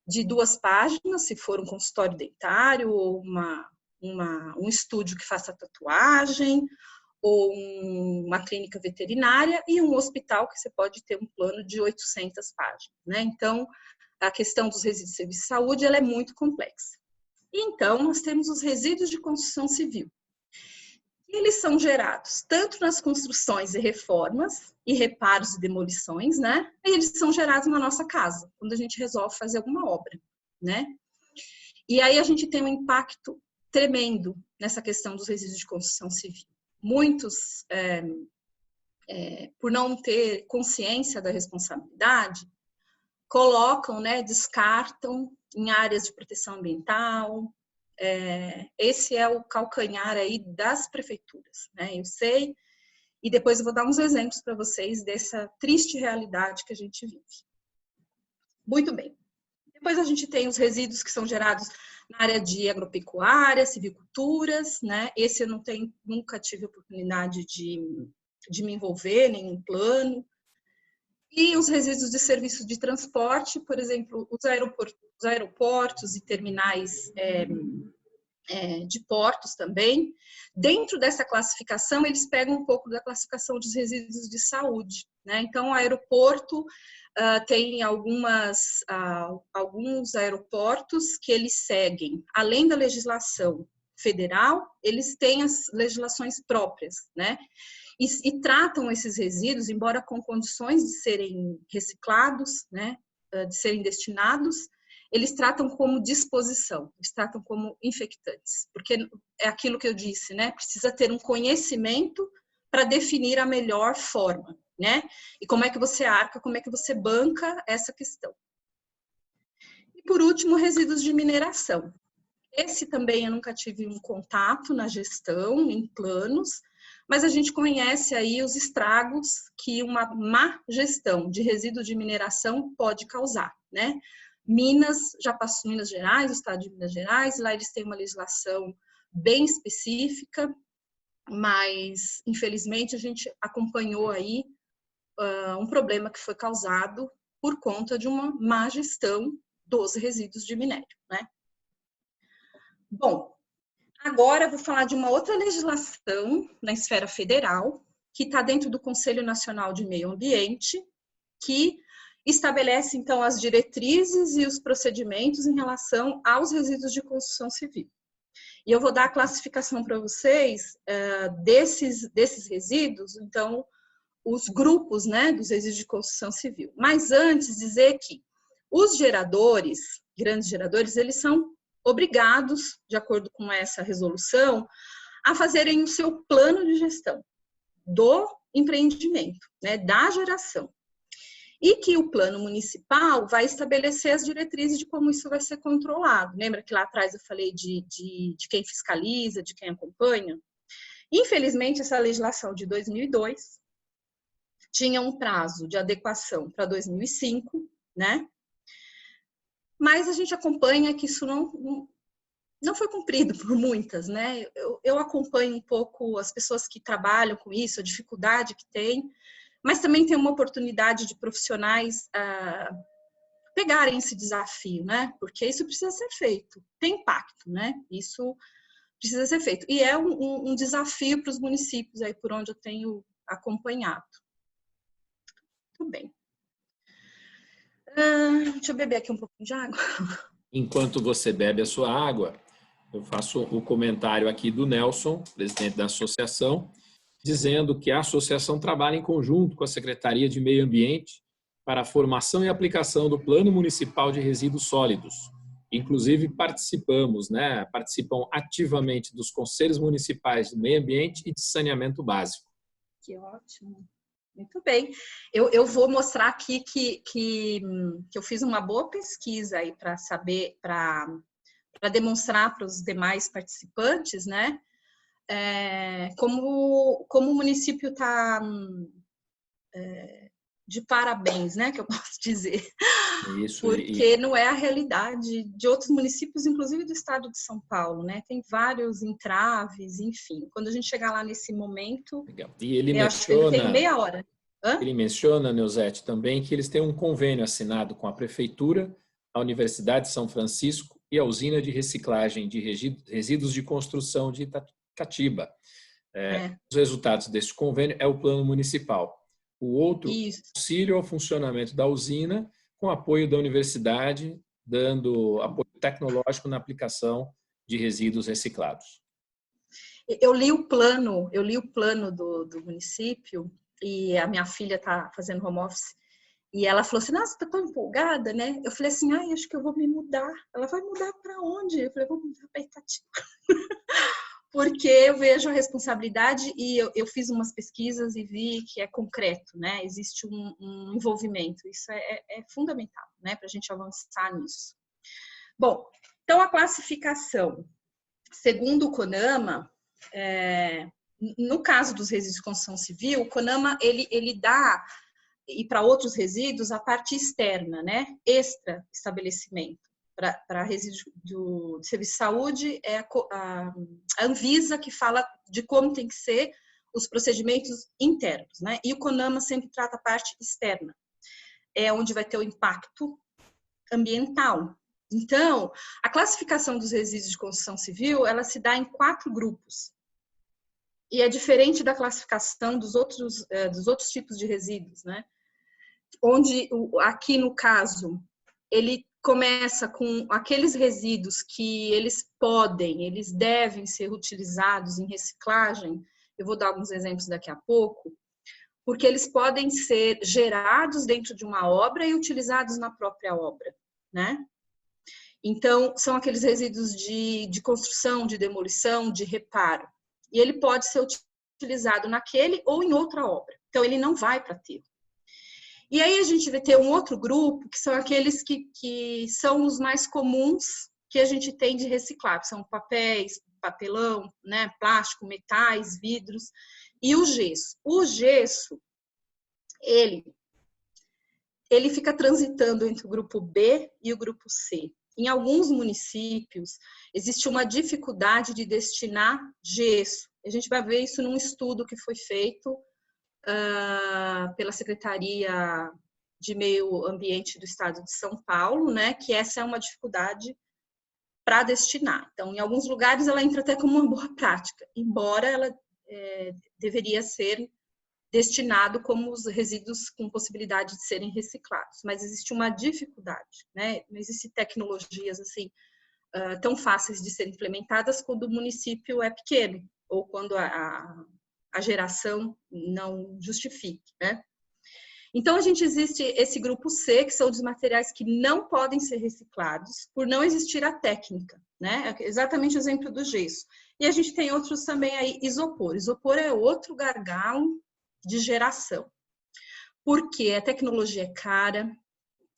de 2 páginas, se for um consultório dentário ou um estúdio que faça tatuagem, ou uma clínica veterinária e um hospital que você pode ter um plano de 800 páginas, né? Então, a questão dos resíduos de serviço de saúde, ela é muito complexa. E, então, nós temos os resíduos de construção civil. Eles são gerados tanto nas construções e reformas, e reparos e demolições, né? E eles são gerados na nossa casa, quando a gente resolve fazer alguma obra, né? E aí a gente tem um impacto tremendo nessa questão dos resíduos de construção civil. Muitos, por não ter consciência da responsabilidade, colocam, né, descartam em áreas de proteção ambiental. Esse é o calcanhar aí das prefeituras, né? Eu sei, e depois eu vou dar uns exemplos para vocês dessa triste realidade que a gente vive. Muito bem. Depois a gente tem os resíduos que são gerados na área de agropecuária, silviculturas, né? Esse eu nunca tive a oportunidade de de me envolver, nenhum plano. E os resíduos de serviço de transporte, por exemplo, os aeroportos e terminais de portos também. Dentro dessa classificação, eles pegam um pouco da classificação dos resíduos de saúde, né? Então, o aeroporto tem alguns aeroportos que eles seguem, além da legislação federal, eles têm as legislações próprias, né? E tratam esses resíduos, embora com condições de serem reciclados, né? De serem destinados, eles tratam como disposição, eles tratam como infectantes, porque é aquilo que eu disse, né? Precisa ter um conhecimento para definir a melhor forma, né? E como é que você arca, como é que você banca essa questão. E por último, resíduos de mineração. Esse também eu nunca tive um contato na gestão, em planos, mas a gente conhece aí os estragos que uma má gestão de resíduos de mineração pode causar, né? Minas, já passou Minas Gerais, o estado de Minas Gerais, lá eles têm uma legislação bem específica, mas infelizmente a gente acompanhou aí um problema que foi causado por conta de uma má gestão dos resíduos de minério, né? Bom, agora eu vou falar de uma outra legislação na esfera federal, que está dentro do Conselho Nacional de Meio Ambiente, que estabelece, então, as diretrizes e os procedimentos em relação aos resíduos de construção civil. E eu vou dar a classificação para vocês desses resíduos, então, os grupos, né, dos resíduos de construção civil. Mas antes, dizer que os geradores, grandes geradores, eles são obrigados, de acordo com essa resolução, a fazerem o seu plano de gestão do empreendimento, né, da geração. E que o plano municipal vai estabelecer as diretrizes de como isso vai ser controlado. Lembra que lá atrás eu falei de quem fiscaliza, de quem acompanha? Infelizmente, essa legislação de 2002 tinha um prazo de adequação para 2005, né? Mas a gente acompanha que isso não foi cumprido por muitas, né? Eu acompanho um pouco as pessoas que trabalham com isso, a dificuldade que tem, mas também tem uma oportunidade de profissionais pegarem esse desafio, né? Porque isso precisa ser feito, tem impacto, né? Isso precisa ser feito. E é um desafio para os municípios aí por onde eu tenho acompanhado. Tudo bem. Deixa eu beber aqui um pouquinho de água. Enquanto você bebe a sua água, eu faço o comentário aqui do Nelson, presidente da associação, dizendo que a associação trabalha em conjunto com a Secretaria de Meio Ambiente para a formação e aplicação do Plano Municipal de Resíduos Sólidos. Inclusive, participam ativamente dos Conselhos Municipais de Meio Ambiente e de Saneamento Básico. Que ótimo. Muito bem. Eu vou mostrar aqui que eu fiz uma boa pesquisa aí para saber, para demonstrar para os demais participantes, né? Como o município está de parabéns, né? Que eu posso dizer. Isso, porque não é a realidade de outros municípios, inclusive do estado de São Paulo, né? Tem vários entraves, enfim. Quando a gente chegar lá nesse momento, legal. E ele acho que ele tem meia hora. Ele menciona, Neuzete, também que eles têm um convênio assinado com a Prefeitura, a Universidade de São Francisco e a usina de reciclagem de resíduos de construção de Itatiba. Os resultados desse convênio é o plano municipal. O outro, auxílio ao funcionamento da usina, com apoio da universidade, dando apoio tecnológico na aplicação de resíduos reciclados. Eu li o plano do município, e a minha filha está fazendo home office, e ela falou assim, nossa, tá tão empolgada, né? Eu falei assim, acho que eu vou me mudar. Ela vai mudar para onde? Eu falei, vou mudar para Itatiba. Porque eu vejo a responsabilidade e eu fiz umas pesquisas e vi que é concreto, né? Existe um envolvimento, isso é fundamental, né? Para a gente avançar nisso. Bom, então a classificação, segundo o CONAMA, no caso dos resíduos de construção civil, o CONAMA ele dá, e para outros resíduos, a parte externa, né? Extra estabelecimento. Para resíduos de serviço de saúde, é a Anvisa que fala de como tem que ser os procedimentos internos, né? E o CONAMA sempre trata a parte externa, é onde vai ter o impacto ambiental. Então, a classificação dos resíduos de construção civil, ela se dá em 4 grupos. E é diferente da classificação dos outros tipos de resíduos, né? Onde, aqui no caso, ele começa com aqueles resíduos que eles devem ser utilizados em reciclagem. Eu vou dar alguns exemplos daqui a pouco, porque eles podem ser gerados dentro de uma obra e utilizados na própria obra, né? Então, são aqueles resíduos de construção, de demolição, de reparo. E ele pode ser utilizado naquele ou em outra obra. Então, ele não vai para aterro. E aí a gente vai ter um outro grupo, que são aqueles que são os mais comuns que a gente tem de reciclar. São papéis, papelão, né, plástico, metais, vidros e o gesso. O gesso, ele fica transitando entre o grupo B e o grupo C. Em alguns municípios, existe uma dificuldade de destinar gesso. A gente vai ver isso num estudo que foi feito pela Secretaria de Meio Ambiente do Estado de São Paulo, né, que essa é uma dificuldade para destinar. Então, em alguns lugares, ela entra até como uma boa prática, embora ela deveria ser destinado como os resíduos com possibilidade de serem reciclados. Mas existe uma dificuldade, né? Não existem tecnologias assim tão fáceis de serem implementadas quando o município é pequeno ou quando a geração não justifique, né? Então, existe esse grupo C, que são os materiais que não podem ser reciclados por não existir a técnica, né? É exatamente o exemplo do gesso. E a gente tem outros também aí, isopor. Isopor é outro gargalo de geração, porque a tecnologia é cara,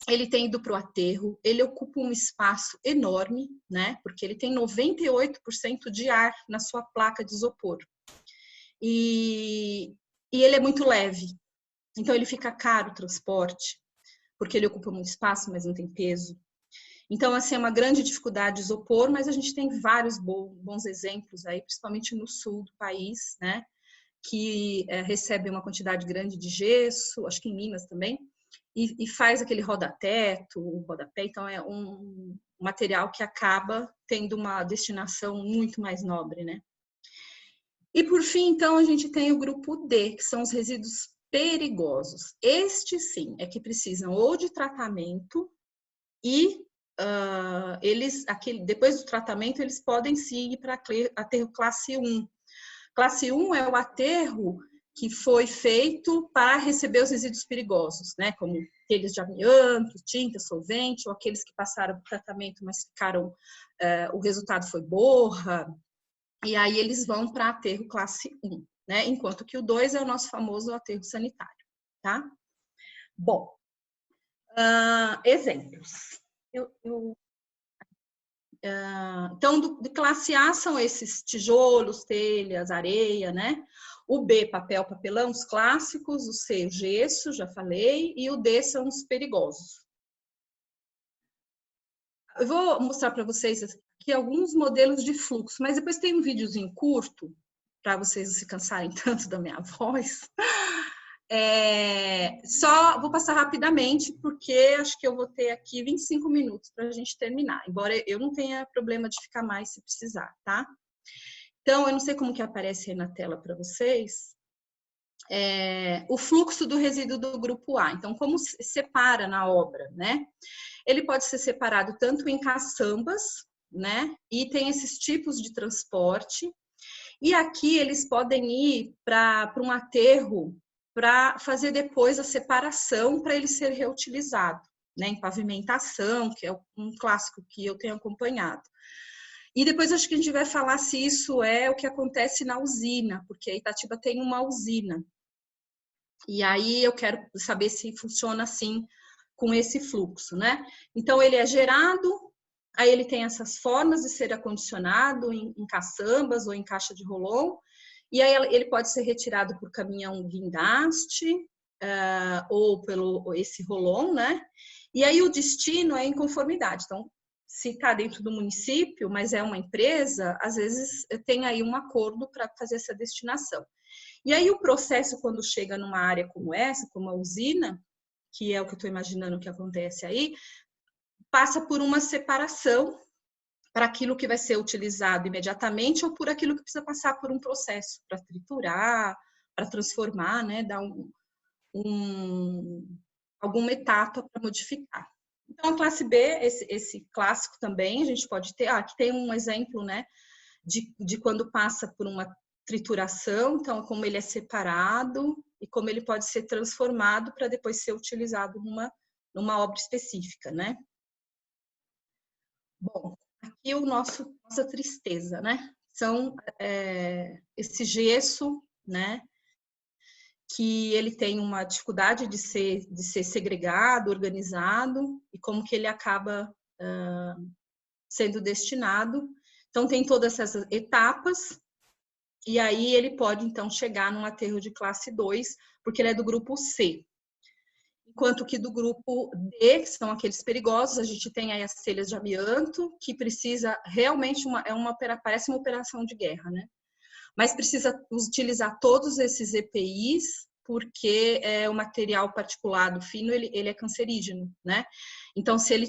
ele tem ido para o aterro, ele ocupa um espaço enorme, né? Porque ele tem 98% de ar na sua placa de isopor. E ele é muito leve, então ele fica caro o transporte, porque ele ocupa muito espaço, mas não tem peso. Então, assim, é uma grande dificuldade de isopor, mas a gente tem vários bons exemplos aí, principalmente no sul do país, né? Que recebe uma quantidade grande de gesso, acho que em Minas também, e faz aquele roda-teto, rodapé, então é um material que acaba tendo uma destinação muito mais nobre, né? E por fim, então, a gente tem o grupo D, que são os resíduos perigosos. Estes, sim, é que precisam ou de tratamento e depois do tratamento, eles podem sim ir para aterro classe 1. Classe 1 é o aterro que foi feito para receber os resíduos perigosos, né? Como aqueles de amianto, tinta, solvente, ou aqueles que passaram por tratamento, mas ficaram, o resultado foi borra, e aí eles vão para aterro classe 1, né? Enquanto que o 2 é o nosso famoso aterro sanitário, tá? Bom, exemplos. Então, de classe A são esses tijolos, telhas, areia, né? O B, papel, papelão, os clássicos. O C, o gesso, já falei. E o D são os perigosos. Eu vou mostrar para vocês aqui alguns modelos de fluxo, mas depois tem um videozinho curto, para vocês não se cansarem tanto da minha voz. Só vou passar rapidamente, porque acho que eu vou ter aqui 25 minutos para a gente terminar, embora eu não tenha problema de ficar mais se precisar, tá? Então, eu não sei como que aparece aí na tela para vocês, o fluxo do resíduo do grupo A. Então, como se separa na obra, né? Ele pode ser separado tanto em caçambas, né? E tem esses tipos de transporte. E aqui eles podem ir para um aterro para fazer depois a separação para ele ser reutilizado, né? Em pavimentação, que é um clássico que eu tenho acompanhado. E depois acho que a gente vai falar se isso é o que acontece na usina, porque a Itatiba tem uma usina. E aí eu quero saber se funciona assim com esse fluxo, né? Então ele é gerado, aí ele tem essas formas de ser acondicionado em caçambas ou em caixa de rolon, e aí ele pode ser retirado por caminhão guindaste ou pelo esse rolon, né? E aí o destino é em conformidade. Então, se está dentro do município, mas é uma empresa, às vezes tem aí um acordo para fazer essa destinação. E aí o processo, quando chega numa área como essa, como a usina, que é o que eu estou imaginando que acontece aí, passa por uma separação para aquilo que vai ser utilizado imediatamente ou por aquilo que precisa passar por um processo para triturar, para transformar, né, dar alguma etapa para modificar. Então, a classe B, esse clássico também, a gente pode ter, aqui tem um exemplo, né, de quando passa por uma trituração, então, como ele é separado e como ele pode ser transformado para depois ser utilizado numa obra específica, né? Bom, aqui nossa tristeza, né? São esse gesso, né? Que ele tem uma dificuldade de ser segregado, organizado, e como que ele acaba sendo destinado. Então, tem todas essas etapas, e aí ele pode, então, chegar num aterro de classe 2, porque ele é do grupo C. Enquanto que do grupo D, que são aqueles perigosos, a gente tem aí as telhas de amianto, que precisa realmente, parece uma operação de guerra, né? Mas precisa utilizar todos esses EPIs, porque o material particulado fino, ele é cancerígeno, né? Então, se ele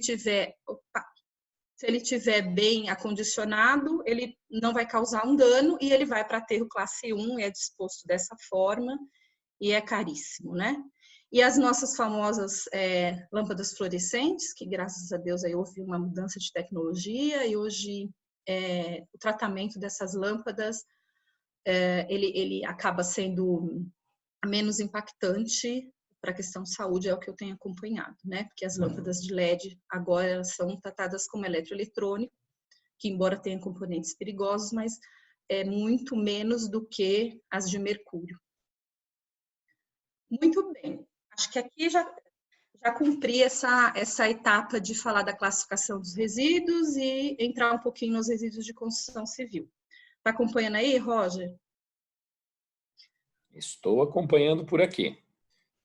tiver bem acondicionado, ele não vai causar um dano e ele vai para aterro classe 1, é disposto dessa forma e é caríssimo, né? E as nossas famosas lâmpadas fluorescentes, que graças a Deus aí houve uma mudança de tecnologia e hoje o tratamento dessas lâmpadas ele acaba sendo menos impactante para a questão de saúde, é o que eu tenho acompanhado, né? Porque as lâmpadas de LED agora elas são tratadas como eletroeletrônico, que embora tenham componentes perigosos, mas é muito menos do que as de mercúrio. Muito bem. Acho que aqui já cumpri essa etapa de falar da classificação dos resíduos e entrar um pouquinho nos resíduos de construção civil. Está acompanhando aí, Roger? Estou acompanhando por aqui.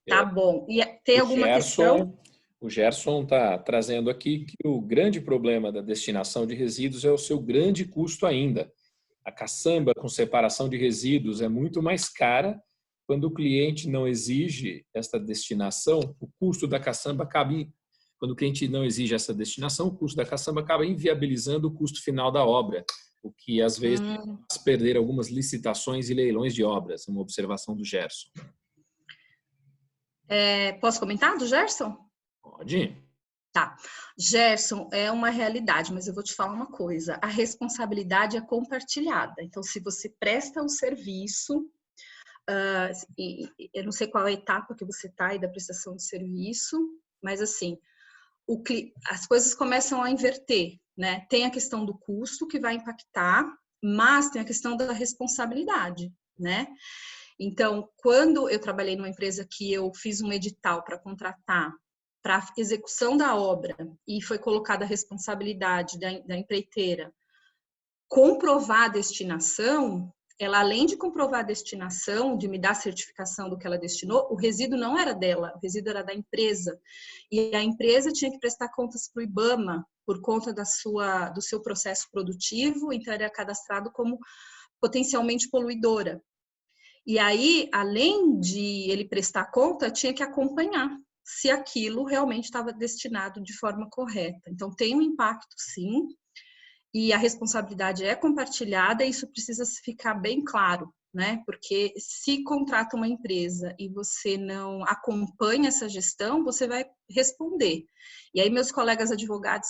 Tá bom. E tem alguma questão? O Gerson está trazendo aqui que o grande problema da destinação de resíduos é o seu grande custo ainda. A caçamba com separação de resíduos é muito mais cara. Quando o cliente não exige esta destinação, o custo da caçamba quando o cliente não exige essa destinação, o custo da caçamba acaba inviabilizando o custo final da obra, o que às vezes faz perder algumas licitações e leilões de obras. Uma observação do Gerson. Posso comentar do Gerson? Pode. Tá. Gerson, é uma realidade, mas eu vou te falar uma coisa. A responsabilidade é compartilhada. Então, se você presta um serviço, eu não sei qual é a etapa que você está aí da prestação de serviço, mas assim, as coisas começam a inverter, né? Tem a questão do custo que vai impactar, mas tem a questão da responsabilidade, né? Então, quando eu trabalhei numa empresa que eu fiz um edital para contratar para a execução da obra e foi colocada a responsabilidade da empreiteira comprovar a destinação, ela além de comprovar a destinação, de me dar a certificação do que ela destinou, o resíduo não era dela, o resíduo era da empresa. E a empresa tinha que prestar contas para o IBAMA por conta do seu processo produtivo, então era cadastrado como potencialmente poluidora. E aí, além de ele prestar conta, tinha que acompanhar se aquilo realmente estava destinado de forma correta. Então, tem um impacto, sim, e a responsabilidade é compartilhada, e isso precisa ficar bem claro, né? Porque se contrata uma empresa e você não acompanha essa gestão, você vai responder. E aí, meus colegas advogados,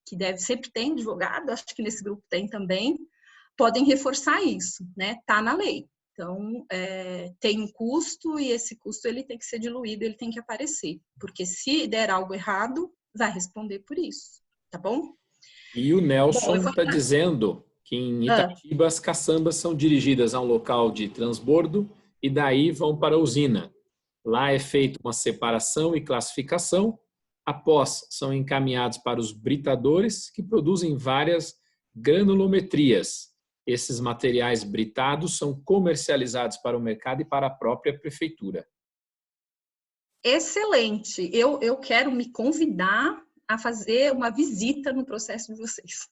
que sempre tem advogado, acho que nesse grupo tem também, podem reforçar isso, né? Tá na lei. Então, tem um custo e esse custo ele tem que ser diluído, ele tem que aparecer. Porque se der algo errado, vai responder por isso, tá bom? E o Nelson está dizendo que em Itatiba as caçambas são dirigidas a um local de transbordo e daí vão para a usina. Lá é feita uma separação e classificação. Após, são encaminhados para os britadores, que produzem várias granulometrias. Esses materiais britados são comercializados para o mercado e para a própria prefeitura. Excelente! Eu quero me convidar a fazer uma visita no processo de vocês.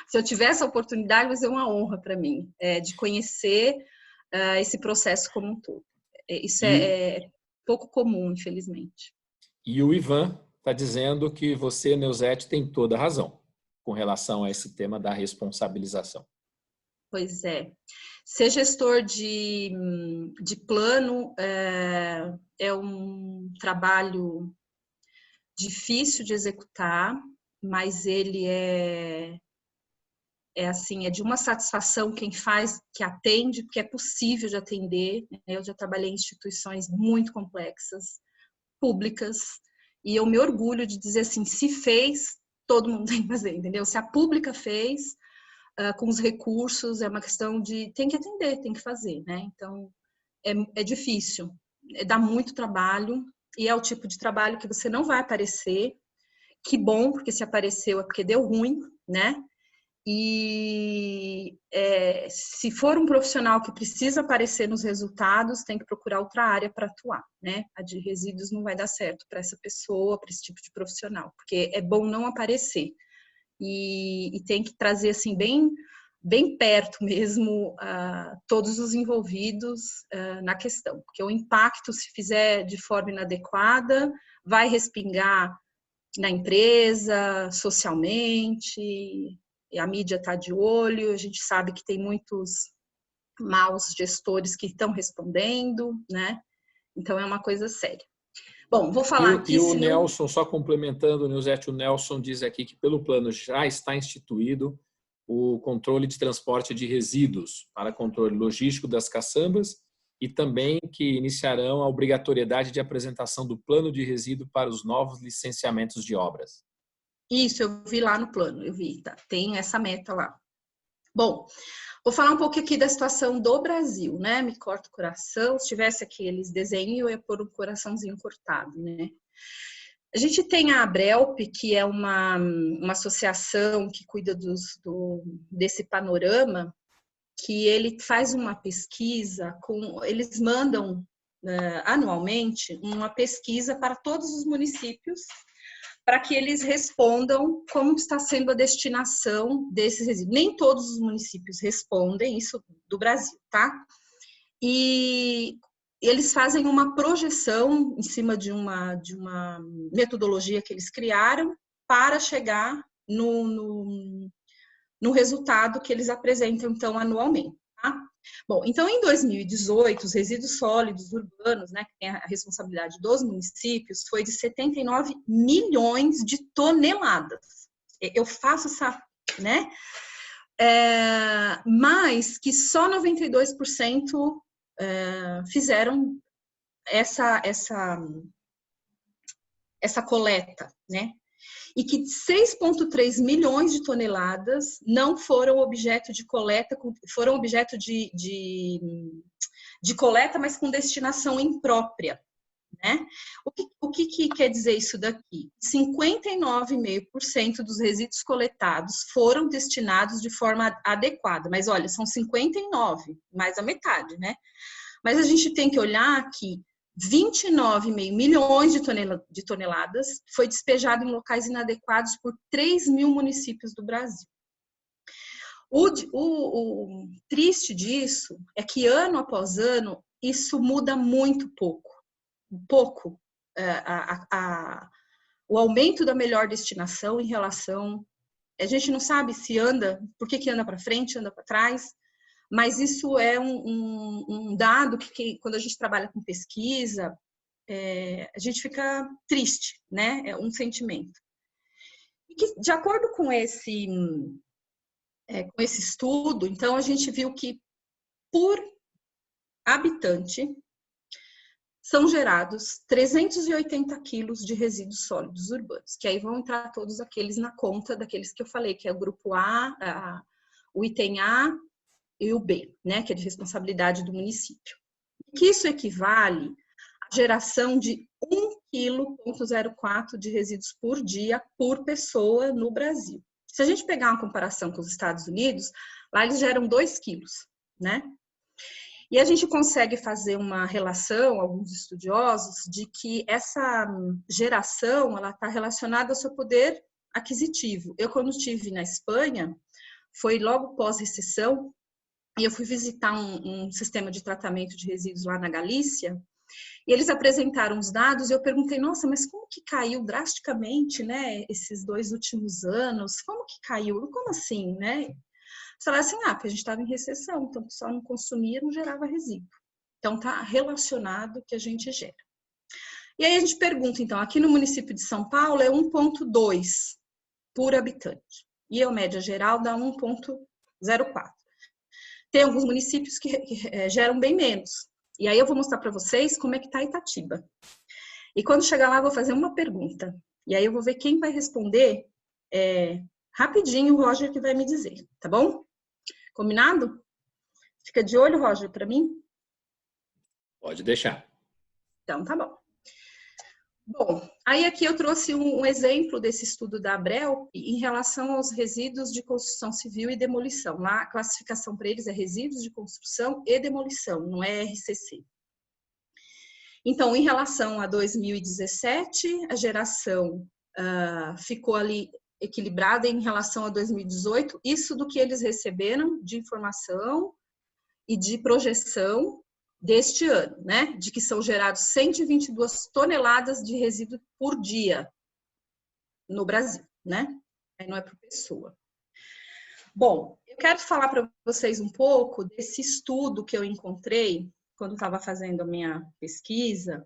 Se eu tiver essa oportunidade, vai ser uma honra para mim, de conhecer esse processo como um todo. Isso é pouco comum, infelizmente. E o Ivan está dizendo que você, Neuzete, tem toda a razão com relação a esse tema da responsabilização. Pois é. Ser gestor de plano é um trabalho difícil de executar, mas ele assim, é de uma satisfação quem faz, que atende, porque é possível de atender. Eu já trabalhei em instituições muito complexas, públicas, e eu me orgulho de dizer assim, se fez, todo mundo tem que fazer, entendeu? Se a pública fez, com os recursos, é uma questão de tem que atender, tem que fazer, né? Então, é difícil, dá muito trabalho, e é o tipo de trabalho que você não vai aparecer. Que bom, porque se apareceu é porque deu ruim, né? E se for um profissional que precisa aparecer nos resultados, tem que procurar outra área para atuar, né? A de resíduos não vai dar certo para essa pessoa, para esse tipo de profissional, porque é bom não aparecer. E tem que trazer assim bem perto mesmo todos os envolvidos na questão, porque o impacto, se fizer de forma inadequada, vai respingar na empresa, socialmente, e a mídia está de olho, a gente sabe que tem muitos maus gestores que estão respondendo, né? Então é uma coisa séria. Bom, vou falar aqui... E o Nelson, só complementando, Neuzete, o Nelson diz aqui que pelo plano já está instituído o controle de transporte de resíduos para controle logístico das caçambas e também que iniciarão a obrigatoriedade de apresentação do plano de resíduo para os novos licenciamentos de obras. Isso, eu vi lá no plano, eu vi, tá? Tem essa meta lá. Bom, vou falar um pouco aqui da situação do Brasil, né? Me corta o coração. Se tivesse aqueles desenhos, eu ia pôr um coraçãozinho cortado, né? A gente tem a Abrelp, que é uma associação que cuida desse panorama, que ele faz uma pesquisa, eles mandam anualmente uma pesquisa para todos os municípios, para que eles respondam como está sendo a destinação desses resíduos. Nem todos os municípios respondem, isso do Brasil, tá? E eles fazem uma projeção em cima de uma metodologia que eles criaram para chegar no resultado que eles apresentam, então, anualmente, tá? Bom, então, em 2018, os resíduos sólidos urbanos, né, que tem a responsabilidade dos municípios, foi de 79 milhões de toneladas. Eu faço essa, né? Mas que só 92% fizeram essa coleta, né? E que 6,3 milhões de toneladas não foram objeto de coleta, foram objeto de coleta, mas com destinação imprópria, né? O que quer dizer isso daqui? 59,5% dos resíduos coletados foram destinados de forma adequada, mas olha, são 59, mais a metade, né? Mas a gente tem que olhar que 29,5 milhões de toneladas foi despejado em locais inadequados por 3 mil municípios do Brasil. O triste disso é que ano após ano isso muda muito pouco. O aumento da melhor destinação em relação... A gente não sabe se anda, por que anda para frente, anda para trás, mas isso é um dado que quando a gente trabalha com pesquisa, a gente fica triste, né? É um sentimento. E que, de acordo com esse estudo, então, a gente viu que por habitante são gerados 380 quilos de resíduos sólidos urbanos, que aí vão entrar todos aqueles na conta daqueles que eu falei, que é o grupo A, o item A, e o B, né, que é de responsabilidade do município. Que isso equivale à geração de 1,04 kg de resíduos por dia por pessoa no Brasil. Se a gente pegar uma comparação com os Estados Unidos, lá eles geram 2 quilos, né? E a gente consegue fazer uma relação, alguns estudiosos, de que essa geração ela está relacionada ao seu poder aquisitivo. Eu, quando estive na Espanha, foi logo pós-recessão, e eu fui visitar um sistema de tratamento de resíduos lá na Galícia, e eles apresentaram os dados e eu perguntei, nossa, mas como que caiu drasticamente, né, esses 2 últimos anos? Como que caiu? Como assim, né? Eles falaram assim, porque a gente estava em recessão, então o pessoal não consumia, não gerava resíduo. Então está relacionado o que a gente gera. E aí a gente pergunta, então, aqui no município de São Paulo é 1,2 por habitante. E a média geral dá 1,04. Tem alguns municípios que geram bem menos. E aí eu vou mostrar para vocês como é que está Itatiba. E quando chegar lá, eu vou fazer uma pergunta. E aí eu vou ver quem vai responder rapidinho, o Roger que vai me dizer, tá bom? Combinado? Fica de olho, Roger, para mim? Pode deixar. Então, tá bom. Bom, aí aqui eu trouxe um exemplo desse estudo da Abrel em relação aos resíduos de construção civil e demolição. Lá a classificação para eles é resíduos de construção e demolição, não é RCC. Então, em relação a 2017, a geração ficou ali equilibrada em relação a 2018, isso do que eles receberam de informação e de projeção deste ano, né? De que são gerados 122 toneladas de resíduo por dia no Brasil, né? Aí não é por pessoa. Bom, eu quero falar para vocês um pouco desse estudo que eu encontrei quando estava fazendo a minha pesquisa,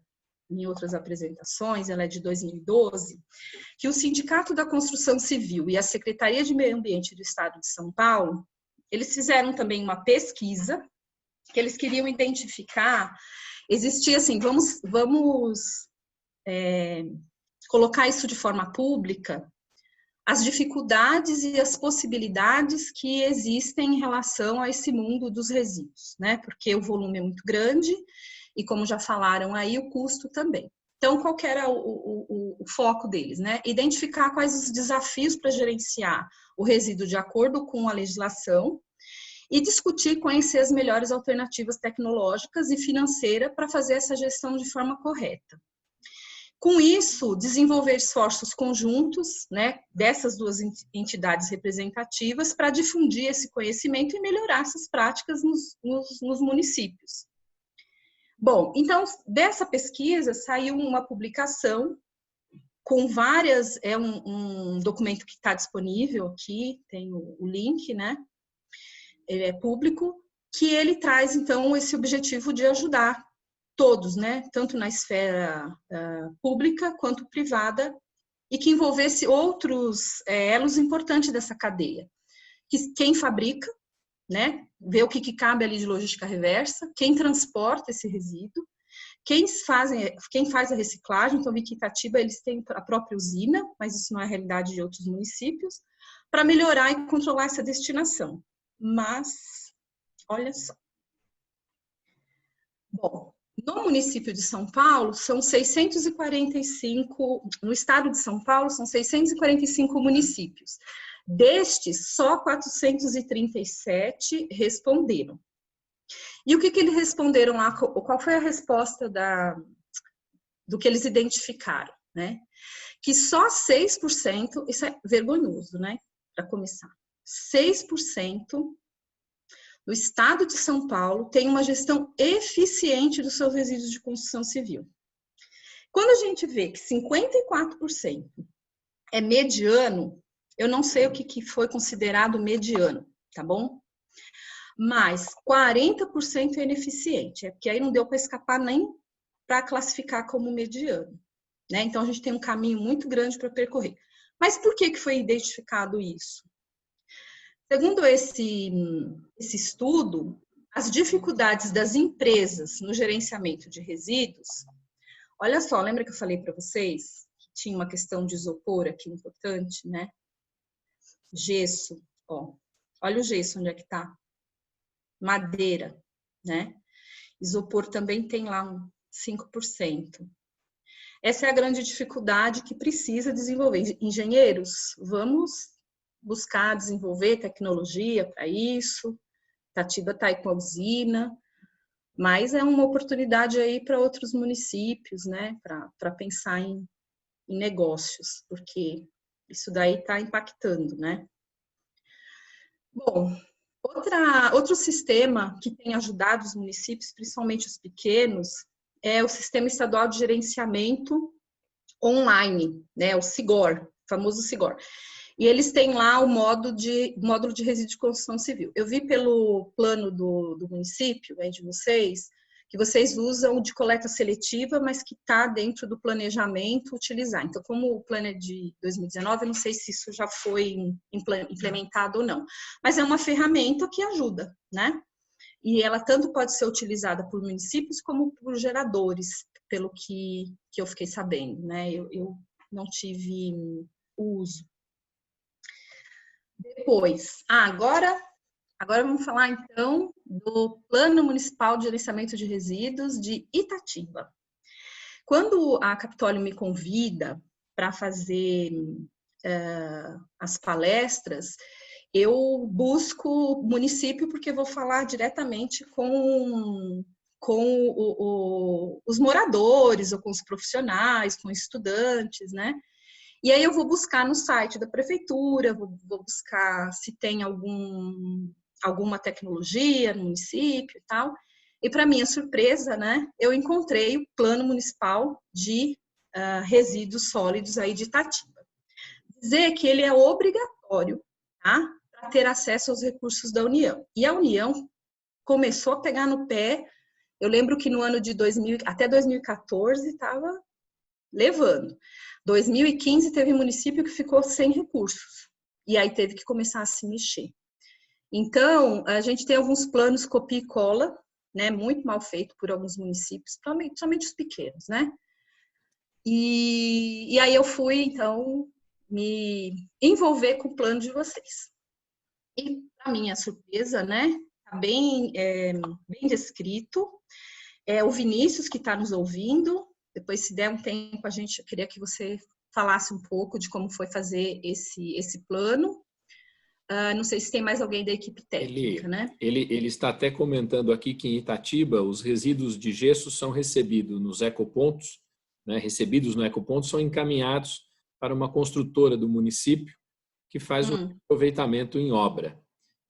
em outras apresentações, ela é de 2012, que o Sindicato da Construção Civil e a Secretaria de Meio Ambiente do Estado de São Paulo, eles fizeram também uma pesquisa que eles queriam identificar, existia assim, vamos colocar isso de forma pública, as dificuldades e as possibilidades que existem em relação a esse mundo dos resíduos, né? Porque o volume é muito grande e, como já falaram aí, o custo também. Então, qual que era o foco deles, né? Identificar quais os desafios para gerenciar o resíduo de acordo com a legislação e discutir e conhecer as melhores alternativas tecnológicas e financeiras para fazer essa gestão de forma correta. Com isso, desenvolver esforços conjuntos, né, dessas duas entidades representativas para difundir esse conhecimento e melhorar essas práticas nos municípios. Bom, então, dessa pesquisa saiu uma publicação com várias, é um documento que está disponível aqui, tem o link, né, ele é público, que ele traz, então, esse objetivo de ajudar todos, né, tanto na esfera pública quanto privada, e que envolvesse outros elos importantes dessa cadeia. Quem fabrica, né, vê o que cabe ali de logística reversa, quem transporta esse resíduo, quem faz a reciclagem, então, em Itatiba, eles têm a própria usina, mas isso não é a realidade de outros municípios, para melhorar e controlar essa destinação. Mas, olha só. Bom, no município de São Paulo, são 645, no estado de São Paulo, são 645 municípios. Destes, só 437 responderam. E o que eles responderam lá? Qual foi a resposta do que eles identificaram, né? Que só 6%, isso é vergonhoso, né? Para começar, 6% do estado de São Paulo tem uma gestão eficiente dos seus resíduos de construção civil. Quando a gente vê que 54% é mediano, eu não sei o que foi considerado mediano, tá bom? Mas 40% é ineficiente, porque aí não deu para escapar nem para classificar como mediano, né? Então a gente tem um caminho muito grande para percorrer. Mas por que foi identificado isso? Segundo esse estudo, as dificuldades das empresas no gerenciamento de resíduos, olha só, lembra que eu falei para vocês que tinha uma questão de isopor aqui importante, né? Gesso, ó, olha o gesso onde é que está. Madeira, né? Isopor também tem lá 5%. Essa é a grande dificuldade que precisa desenvolver. Engenheiros, vamos buscar desenvolver tecnologia para isso. Itatiba está aí com a usina, mas é uma oportunidade aí para outros municípios, né? Para pensar em negócios, porque isso daí está impactando, né? Bom, Outro sistema que tem ajudado os municípios, principalmente os pequenos, é o Sistema Estadual de Gerenciamento Online, né, o SIGOR, o famoso SIGOR. E eles têm lá o módulo de resíduo de construção civil. Eu vi pelo plano do município, de vocês, que vocês usam de coleta seletiva, mas que está dentro do planejamento utilizar. Então, como o plano é de 2019, eu não sei se isso já foi implementado ou não. Mas é uma ferramenta que ajuda, né? E ela tanto pode ser utilizada por municípios como por geradores, pelo que eu fiquei sabendo, né? Eu não tive o uso. Depois, agora vamos falar então do Plano Municipal de Gerenciamento de Resíduos de Itatiba. Quando a Capitólio me convida para fazer as palestras, eu busco o município porque vou falar diretamente com os moradores, ou com os profissionais, com estudantes, né? E aí eu vou buscar no site da prefeitura, vou buscar se tem alguma tecnologia no município e tal. E para minha surpresa, né, eu encontrei o Plano Municipal de Resíduos Sólidos aí de Itatiba. Dizer que ele é obrigatório, tá, para ter acesso aos recursos da União. E a União começou a pegar no pé. Eu lembro que no ano de até 2014 estava levando. 2015 teve município que ficou sem recursos. E aí teve que começar a se mexer. Então, a gente tem alguns planos copia e cola, né, muito mal feito por alguns municípios, principalmente os pequenos, né? E aí eu fui, então, me envolver com o plano de vocês. E, para minha surpresa, né, tá bem descrito. O Vinícius, que está nos ouvindo, depois, se der um tempo, eu queria que você falasse um pouco de como foi fazer esse plano. Não sei se tem mais alguém da equipe técnica, né? Ele está até comentando aqui que em Itatiba os resíduos de gesso são recebidos nos ecopontos, né? Recebidos no ecoponto, são encaminhados para uma construtora do município que faz o aproveitamento em obra.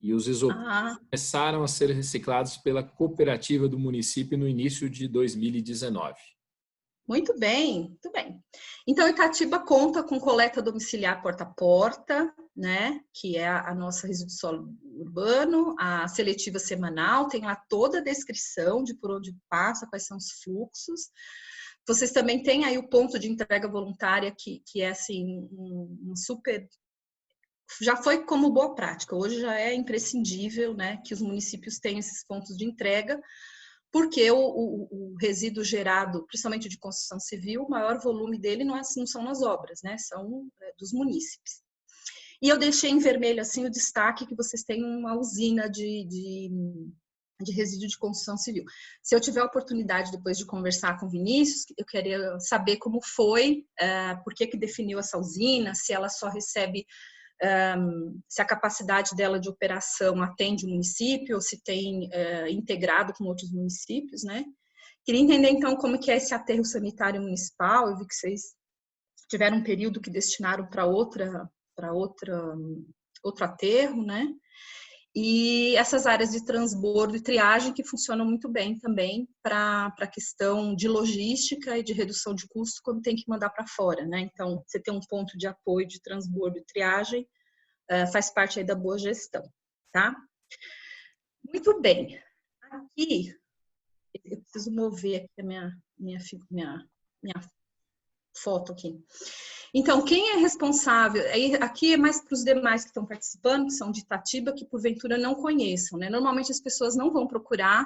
E os isopores começaram a ser reciclados pela cooperativa do município no início de 2019. Muito bem, muito bem. Então, Itatiba conta com coleta domiciliar porta a porta, né? Que é a nossa resíduo sólido urbano, a seletiva semanal, tem lá toda a descrição de por onde passa, quais são os fluxos. Vocês também têm aí o ponto de entrega voluntária, que é assim, um super... Já foi como boa prática, hoje já é imprescindível, né, que os municípios tenham esses pontos de entrega, porque o resíduo gerado, principalmente de construção civil, o maior volume dele não são nas obras, né, são dos munícipes. E eu deixei em vermelho assim o destaque que vocês têm uma usina de resíduo de construção civil. Se eu tiver a oportunidade depois de conversar com o Vinícius, eu queria saber como foi, por que definiu essa usina, se ela só recebe... se a capacidade dela de operação atende o município ou se tem integrado com outros municípios, né? Queria entender, então, como que é esse aterro sanitário municipal. Eu vi que vocês tiveram um período que destinaram para outro aterro, né? E essas áreas de transbordo e triagem que funcionam muito bem também para a questão de logística e de redução de custo quando tem que mandar para fora, né? Então, você tem um ponto de apoio de transbordo e triagem, faz parte aí da boa gestão, tá? Muito bem. Aqui, eu preciso mover aqui a minha foto aqui. Então, quem é responsável? Aqui é mais para os demais que estão participando, que são de Itatiba, que porventura não conheçam, né? Normalmente as pessoas não vão procurar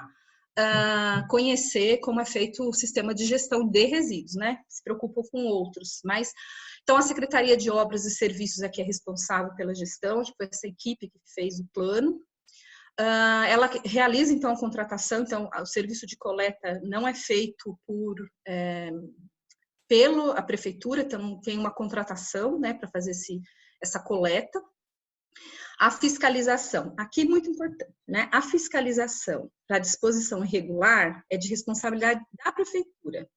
conhecer como é feito o sistema de gestão de resíduos, né? Se preocupam com outros. Mas, então, a Secretaria de Obras e Serviços aqui é responsável pela gestão, tipo, essa equipe que fez o plano. Ela realiza, então, a contratação. Então, o serviço de coleta não é feito pela prefeitura, então tem uma contratação, né, para fazer essa coleta. A fiscalização, aqui muito importante, né? A fiscalização para disposição irregular é de responsabilidade da prefeitura.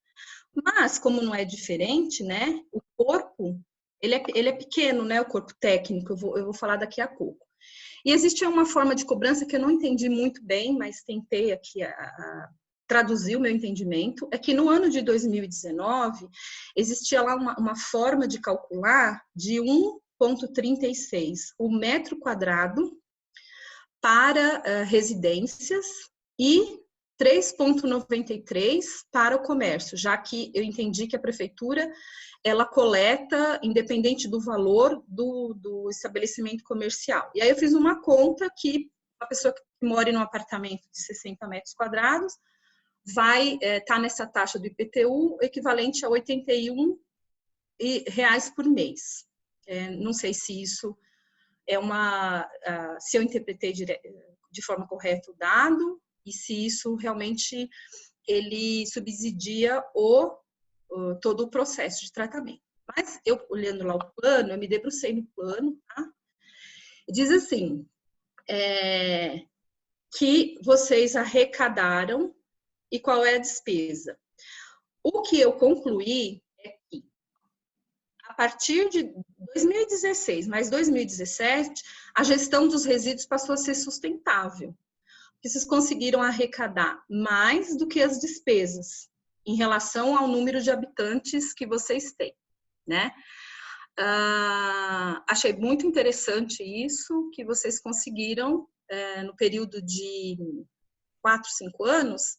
Mas, como não é diferente, né? O corpo, ele é pequeno, né? O corpo técnico, eu vou falar daqui a pouco. E existe uma forma de cobrança que eu não entendi muito bem, mas tentei aqui traduzir o meu entendimento, é que no ano de 2019, existia lá uma forma de calcular de 1,36 o metro quadrado para residências e 3,93 para o comércio, já que eu entendi que a prefeitura ela coleta independente do valor do estabelecimento comercial. E aí eu fiz uma conta que uma pessoa que mora em um apartamento de 60 metros quadrados vai estar nessa taxa do IPTU equivalente a R$ 81 por mês. Não sei se isso é se eu interpretei de forma correta o dado e se isso realmente ele subsidia todo o processo de tratamento. Mas eu, olhando lá o plano, eu me debrucei no plano, tá? Diz assim, que vocês arrecadaram e qual é a despesa. O que eu concluí é que, a partir de 2016 mais 2017, a gestão dos resíduos passou a ser sustentável. Porque vocês conseguiram arrecadar mais do que as despesas em relação ao número de habitantes que vocês têm, né? Achei muito interessante isso, que vocês conseguiram, no período de 4, 5 anos,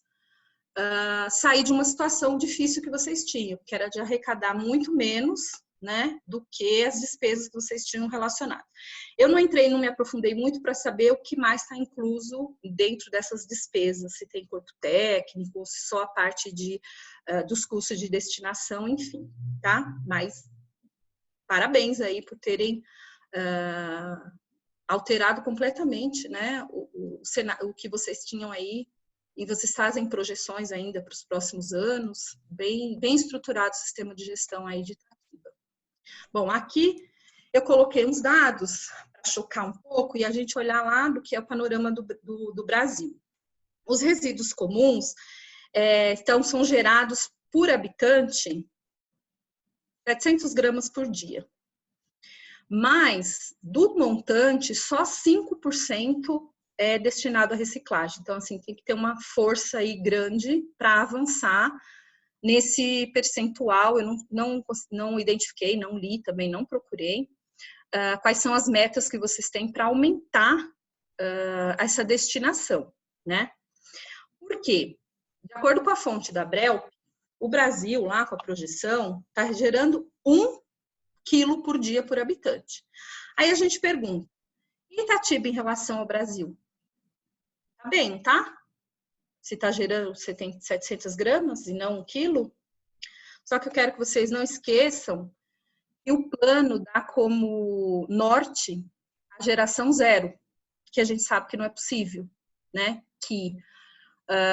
sair de uma situação difícil que vocês tinham, que era de arrecadar muito menos, né, do que as despesas que vocês tinham relacionado. Eu não me aprofundei muito para saber o que mais está incluso dentro dessas despesas, se tem corpo técnico, ou se só a parte dos custos de destinação, enfim, tá? Mas parabéns aí por terem alterado completamente, né, o que vocês tinham aí, e vocês fazem projeções ainda para os próximos anos, bem estruturado o sistema de gestão aí de Itatiba. Bom, aqui eu coloquei uns dados para chocar um pouco e a gente olhar lá do que é o panorama do Brasil. Os resíduos comuns são gerados por habitante 700 gramas por dia. Mas, do montante, só 5% é destinado à reciclagem. Então, assim, tem que ter uma força aí grande para avançar nesse percentual. Eu não identifiquei, não li, também não procurei. Quais são as metas que vocês têm para aumentar essa destinação, né? Por quê? De acordo com a fonte da Abrel, o Brasil, lá com a projeção, está gerando 1 quilo por dia por habitante. Aí a gente pergunta, e Itatiba em relação ao Brasil? Tá bem, tá? Se tá gerando, você tem 700 gramas e não 1 quilo? Só que eu quero que vocês não esqueçam que o plano dá como norte a geração zero, que a gente sabe que não é possível, né? Que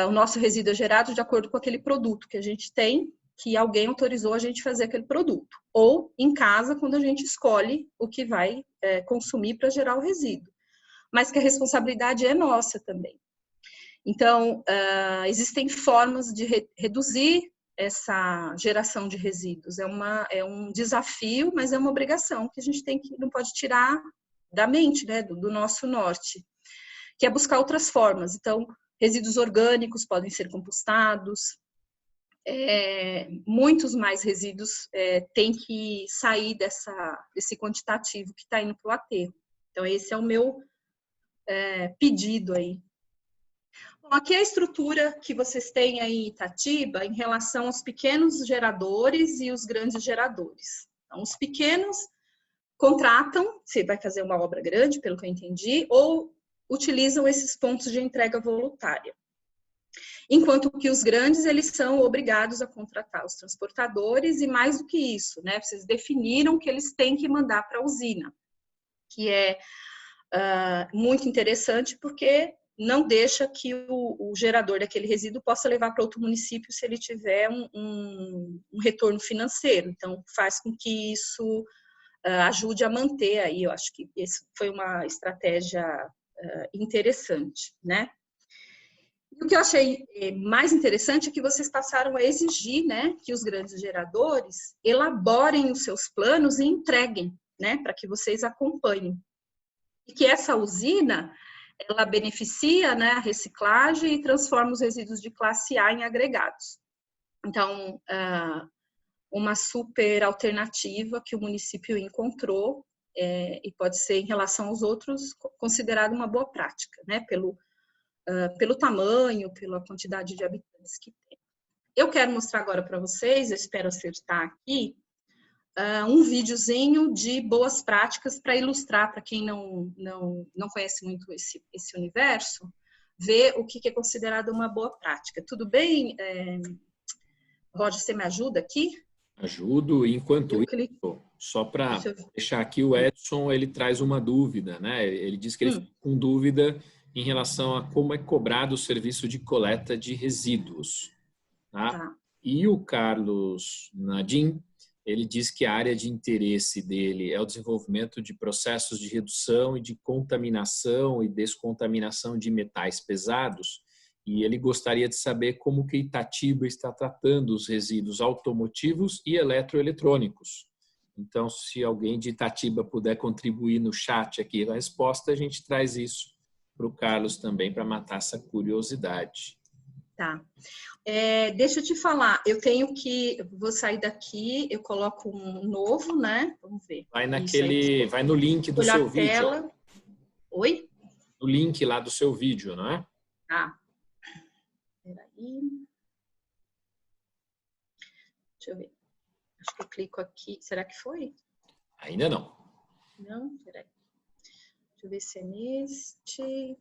o nosso resíduo é gerado de acordo com aquele produto que a gente tem, que alguém autorizou a gente fazer aquele produto. Ou em casa, quando a gente escolhe o que vai consumir para gerar o resíduo. Mas que a responsabilidade é nossa também. Então, existem formas de reduzir essa geração de resíduos. É um desafio, mas é uma obrigação que a gente não pode tirar da mente, né, do nosso norte, que é buscar outras formas. Então, resíduos orgânicos podem ser compostados, muitos mais resíduos têm que sair desse quantitativo que está indo para o aterro. Então, esse é o meu pedido aí. Bom, aqui é a estrutura que vocês têm aí em Itatiba em relação aos pequenos geradores e os grandes geradores. Então, os pequenos contratam, se vai fazer uma obra grande, pelo que eu entendi, ou utilizam esses pontos de entrega voluntária. Enquanto que os grandes, eles são obrigados a contratar os transportadores e mais do que isso, né? Vocês definiram que eles têm que mandar para a usina, que é muito interessante porque não deixa que o gerador daquele resíduo possa levar para outro município se ele tiver um retorno financeiro. Então, faz com que isso ajude a manter aí. Eu acho que essa foi uma estratégia interessante, né? O que eu achei mais interessante é que vocês passaram a exigir, né, que os grandes geradores elaborem os seus planos e entreguem, né, para que vocês acompanhem. e que essa usina, ela beneficia, né, a reciclagem e transforma os resíduos de classe A em agregados. Então, uma super alternativa que o município encontrou, e pode ser, em relação aos outros, considerada uma boa prática, né, pelo tamanho, pela quantidade de habitantes que tem. Eu quero mostrar agora para vocês, eu espero acertar aqui, um videozinho de boas práticas para ilustrar, para quem não conhece muito esse universo, ver o que é considerado uma boa prática. Tudo bem, Roger, você me ajuda aqui? Ajudo. Enquanto isso, só para deixar aqui, o Edson, ele traz uma dúvida, né? Ele diz que ele ficou com dúvida em relação a como é cobrado o serviço de coleta de resíduos. Tá? E o Carlos Nadim, ele diz que a área de interesse dele é o desenvolvimento de processos de redução e de contaminação e descontaminação de metais pesados, e ele gostaria de saber como que Itatiba está tratando os resíduos automotivos e eletroeletrônicos. Então, se alguém de Itatiba puder contribuir no chat aqui na resposta, a gente traz isso para o Carlos também, para matar essa curiosidade. Tá. Deixa eu te falar, vou sair daqui, eu coloco um novo, né? Vamos ver. Vai no link do seu vídeo. Tela. Oi? No link lá do seu vídeo, não é? Tá. Peraí. Deixa eu ver. Acho que eu clico aqui. Será que foi? Ainda não. Não? Peraí. Deixa eu ver se é neste.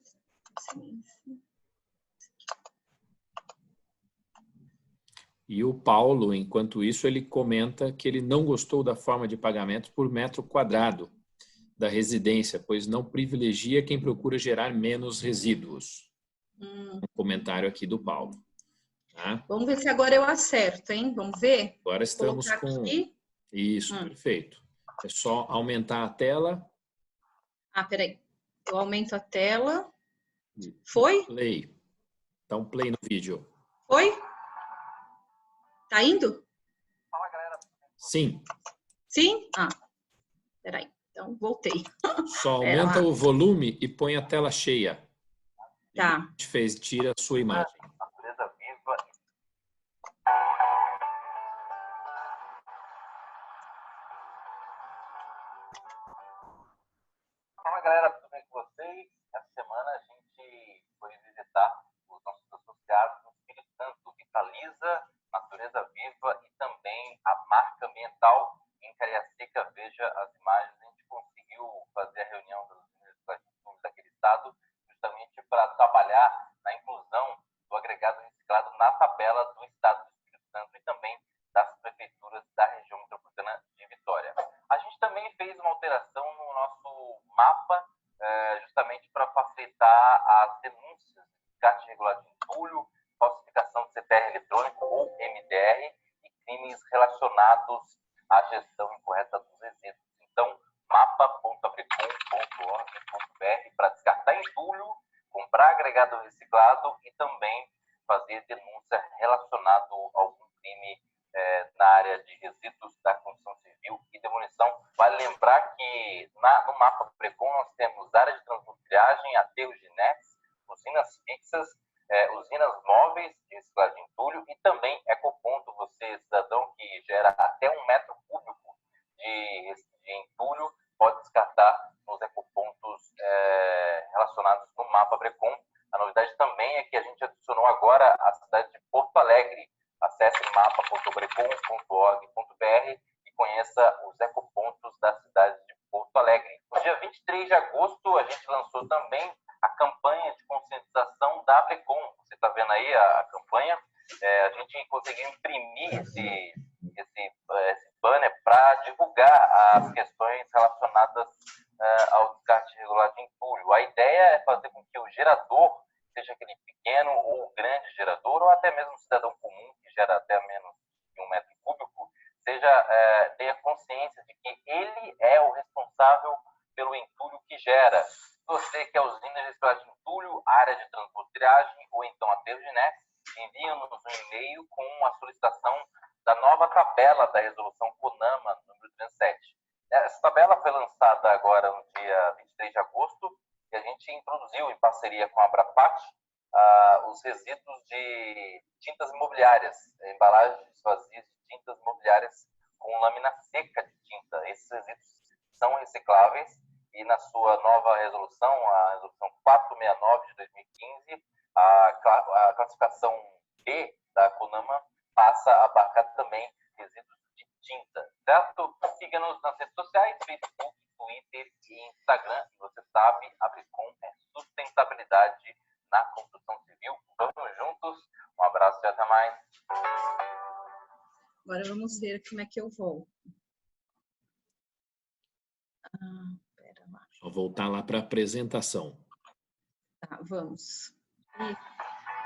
E o Paulo, enquanto isso, ele comenta que ele não gostou da forma de pagamento por metro quadrado da residência, pois não privilegia quem procura gerar menos resíduos. Um comentário aqui do Paulo. Tá? Vamos ver se agora eu acerto, hein? Vamos ver? Agora estamos com... Aqui. Isso, perfeito. É só aumentar a tela. Peraí. Eu aumento a tela. Foi? Play. Dá um play no vídeo. Foi? Tá indo? Sim. Sim? Peraí. Então, voltei. Só aumenta o volume e põe a tela cheia. Tá. Tira a sua imagem. Natureza viva. Fala, galera, tudo bem com vocês? Essa semana a gente foi visitar os nossos associados no Espírito Santo, Vitaliza, Natureza Viva e também a marca ambiental em Cariacica. Veja as imagens, a gente conseguiu fazer a reunião dos usinas daquele estado justamente para trabalhar na inclusão do agregado reciclado na tabela do estado do Espírito Santo e também das prefeituras da região metropolitana de Vitória. A gente também fez uma alteração no nosso mapa, justamente para facilitar as denúncias de descarte irregular de entulho, falsificação de CPR eletrônico ou MDR e crimes relacionados à gestão incorreta dos resíduos. Então, mapa.abrecom.org.br para descartar entulho, comprar agregado reciclado e também fazer denúncia relacionada a algum crime na área de resíduos da construção civil e demolição. Vale lembrar que no mapa Precon nós temos área de transnutriagem, aterros de NETs, usinas fixas, usinas móveis de reciclagem de entulho e também ecoponto, você, cidadão que gera até 1 metro cúbico de entulho, pode descartar nos ecopontos relacionados no mapa Precon. A novidade também é que a gente adicionou agora a cidade de Porto Alegre. Acesse mapa.brecon.org.br e conheça os ecopontos da cidade de Porto Alegre. No dia 23 de agosto, a gente lançou também a campanha de conscientização da Brecon. Você está vendo aí a campanha? A gente conseguiu imprimir esse banner para divulgar as questões relacionadas ao descarte irregular de entulho. A ideia é fazer com que o gerador, seja aquele pequeno ou grande gerador, ou até mesmo um cidadão comum que gera até menos de 1 metro cúbico, tenha consciência de que ele é o responsável pelo entulho que gera. Se você quer usina de reciclagem de entulho, área de transportriagem ou então aterro de NET, envia-nos um e-mail com a solicitação da nova tabela da resolução CONAMA número 37. Essa tabela foi lançada agora no dia 23 de agosto e a gente introduziu, em parceria com a Abrapat, os resíduos de tintas imobiliárias, embalagens vazias de tintas imobiliárias com lâmina seca de tinta. Esses resíduos são recicláveis e na sua nova resolução, a resolução 469 de 2015, a classificação B da CONAMA passa a abarcar também resíduos de tinta, certo? Siga-nos nas redes sociais, Facebook, Twitter e Instagram. E você sabe, a Bricom é sustentabilidade na construção civil. Vamos juntos. Um abraço e até mais. Agora vamos ver como é que eu volto. Pera lá. Só voltar lá para a apresentação. Tá, vamos. E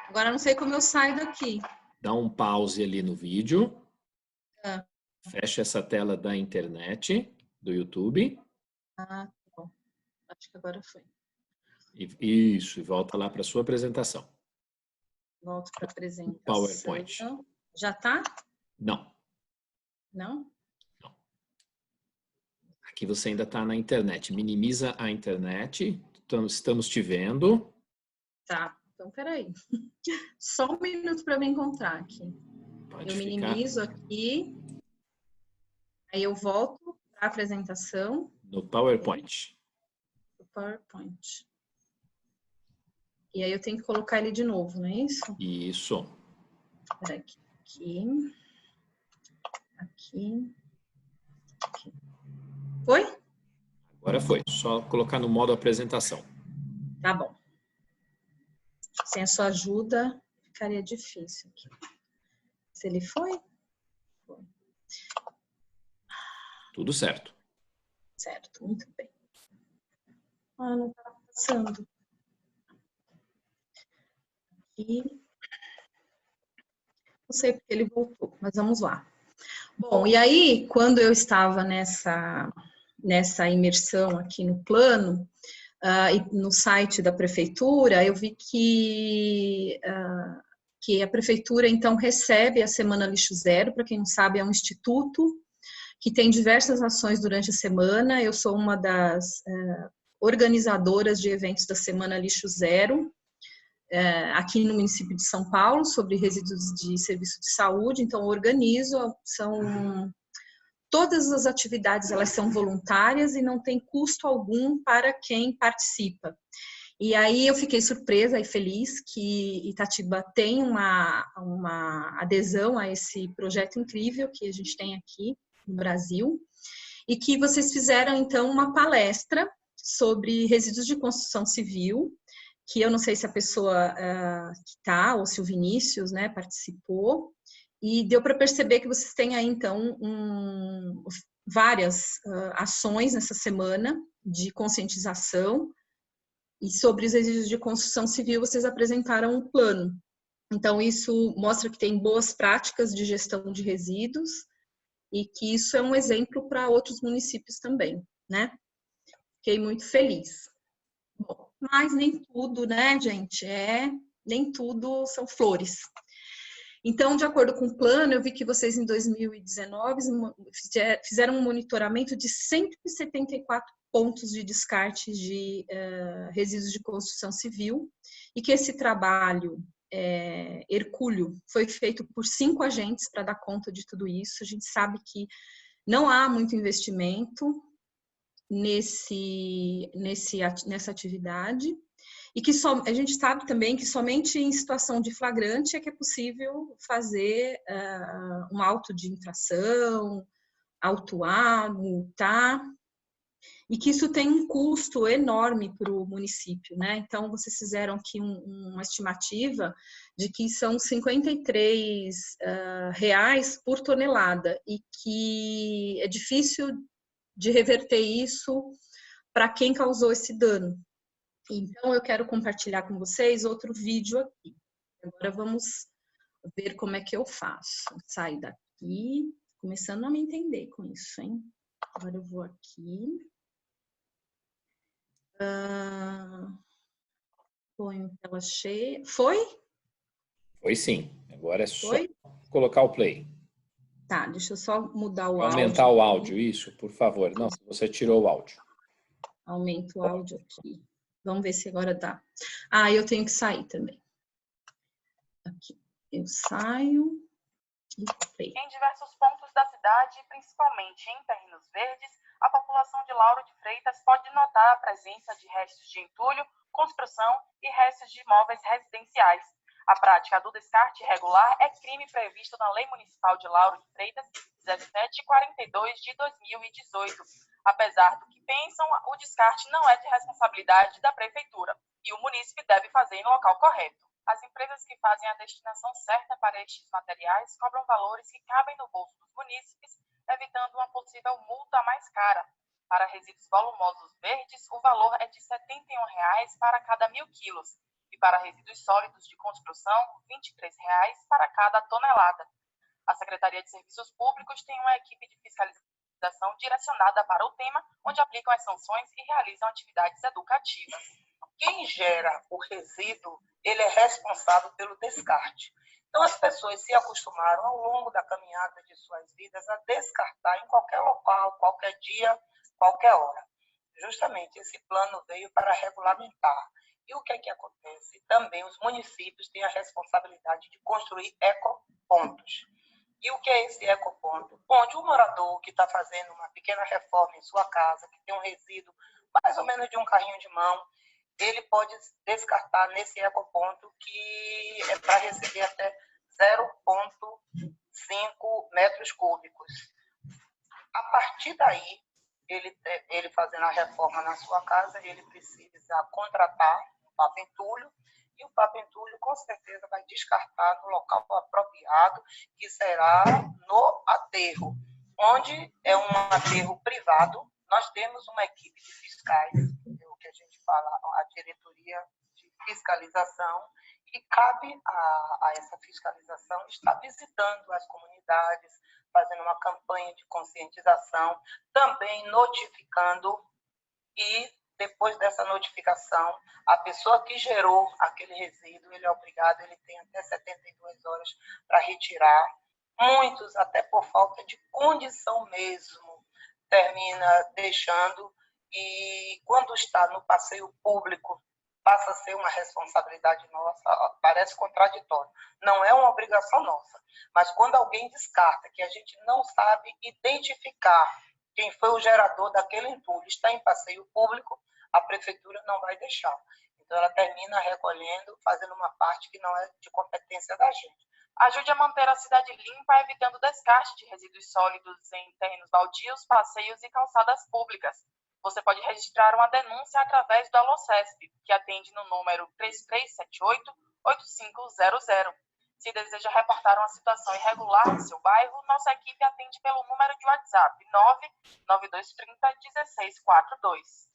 agora não sei como eu saio daqui. Dá um pause ali no vídeo. Ah. Fecha essa tela da internet, do YouTube. Tá bom. Acho que agora foi. Isso, e volta lá para a sua apresentação. Volto para a apresentação. PowerPoint. Já tá? Não. Não? Não. Aqui você ainda está na internet. Minimiza a internet. Estamos te vendo. Tá. Então, peraí. Só um minuto para me encontrar aqui. Pode eu ficar. Minimizo aqui. Aí eu volto para a apresentação. No PowerPoint. O PowerPoint. E aí eu tenho que colocar ele de novo, não é isso? Isso. Espera aqui. Aqui. Aqui. Foi? Agora foi. Só colocar no modo apresentação. Tá bom. Sem a sua ajuda, ficaria difícil aqui. Se ele foi? Foi. Tudo certo. Certo, muito bem. Não está passando. Aqui. Não sei porque ele voltou, mas vamos lá. Bom, e aí, quando eu estava nessa imersão aqui no plano, e no site da prefeitura, eu vi que a prefeitura, então, recebe a Semana Lixo Zero. Para quem não sabe, é um instituto que tem diversas ações durante a semana. Eu sou uma das organizadoras de eventos da Semana Lixo Zero, aqui no município de São Paulo, sobre resíduos de serviço de saúde. Então, eu organizo, todas as atividades, elas são voluntárias e não tem custo algum para quem participa. E aí eu fiquei surpresa e feliz que Itatiba tem uma adesão a esse projeto incrível que a gente tem aqui no Brasil, e que vocês fizeram, então, uma palestra sobre resíduos de construção civil, que eu não sei se a pessoa que está, ou se o Vinícius, né, participou, e deu para perceber que vocês têm aí, então, várias ações nessa semana de conscientização, e sobre os resíduos de construção civil vocês apresentaram um plano. Então, isso mostra que tem boas práticas de gestão de resíduos e que isso é um exemplo para outros municípios também, né? Fiquei muito feliz. Bom, mas nem tudo, né, gente? Nem tudo são flores. Então, de acordo com o plano, eu vi que vocês em 2019 fizeram um monitoramento de 174 pontos de descarte de resíduos de construção civil, e que esse trabalho hercúleo foi feito por 5 agentes para dar conta de tudo isso. A gente sabe que não há muito investimento nessa atividade, e que a gente sabe também que somente em situação de flagrante é que é possível fazer um auto de infração, autuar, multar, e que isso tem um custo enorme para o município, né? Então, vocês fizeram aqui uma estimativa de que são R$ 53 por tonelada, e que é difícil de reverter isso para quem causou esse dano. Então, eu quero compartilhar com vocês outro vídeo aqui. Agora vamos ver como é que eu faço. Saio daqui, começando a me entender com isso, hein? Agora eu vou aqui. Ponho tela cheia. Foi? Foi sim. Agora é só Foi? colocar o play. Tá, deixa eu só mudar o áudio. Aumentar o áudio, isso, por favor. Não, você tirou o áudio. Aumento o áudio aqui. Vamos ver se agora dá. Ah, eu tenho que sair também. Aqui, eu saio e play. Em diversos pontos da cidade, principalmente em terrenos verdes, a população de Lauro de Freitas pode notar a presença de restos de entulho, construção e restos de imóveis residenciais. A prática do descarte irregular é crime previsto na Lei Municipal de Lauro de Freitas 1742 de 2018. Apesar do que pensam, o descarte não é de responsabilidade da Prefeitura e o munícipe deve fazer no local correto. As empresas que fazem a destinação certa para estes materiais cobram valores que cabem no bolso dos munícipes, evitando uma possível multa mais cara. Para resíduos volumosos verdes, o valor é de R$ 71,00 para cada 1.000 quilos. E para resíduos sólidos de construção, R$ 23,00 para cada tonelada. A Secretaria de Serviços Públicos tem uma equipe de fiscalização direcionada para o tema, onde aplicam as sanções e realizam atividades educativas. Quem gera o resíduo, ele é responsável pelo descarte. Então, as pessoas se acostumaram ao longo da caminhada de suas vidas a descartar em qualquer local, qualquer dia, qualquer hora. Justamente, esse plano veio para regulamentar. E o que é que acontece? Também os municípios têm a responsabilidade de construir ecopontos. E o que é esse ecoponto? Onde o morador que está fazendo uma pequena reforma em sua casa, que tem um resíduo mais ou menos de um carrinho de mão, ele pode descartar nesse ecoponto, que é para receber até 0,5 metros cúbicos. A partir daí, ele fazendo a reforma na sua casa, ele precisa contratar um papo-entulho, e o papo-entulho com certeza vai descartar no local apropriado, que será no aterro, onde é um aterro privado. Nós temos uma equipe de fiscais, o que a gente fala, a diretoria de fiscalização, e cabe a essa fiscalização estar visitando as comunidades, fazendo uma campanha de conscientização, também notificando, e depois dessa notificação, a pessoa que gerou aquele resíduo, ele é obrigado, ele tem até 72 horas para retirar. Muitos, até por falta de condição mesmo, termina deixando, e quando está no passeio público, passa a ser uma responsabilidade nossa. Parece contraditório. Não é uma obrigação nossa, mas quando alguém descarta, que a gente não sabe identificar quem foi o gerador daquele entulho, está em passeio público, a prefeitura não vai deixar. Então, ela termina recolhendo, fazendo uma parte que não é de competência da gente. Ajude a manter a cidade limpa, evitando o descarte de resíduos sólidos em terrenos baldios, passeios e calçadas públicas. Você pode registrar uma denúncia através do Alocesp, que atende no número 3378-8500. Se deseja reportar uma situação irregular em seu bairro, nossa equipe atende pelo número de WhatsApp 99230-1642.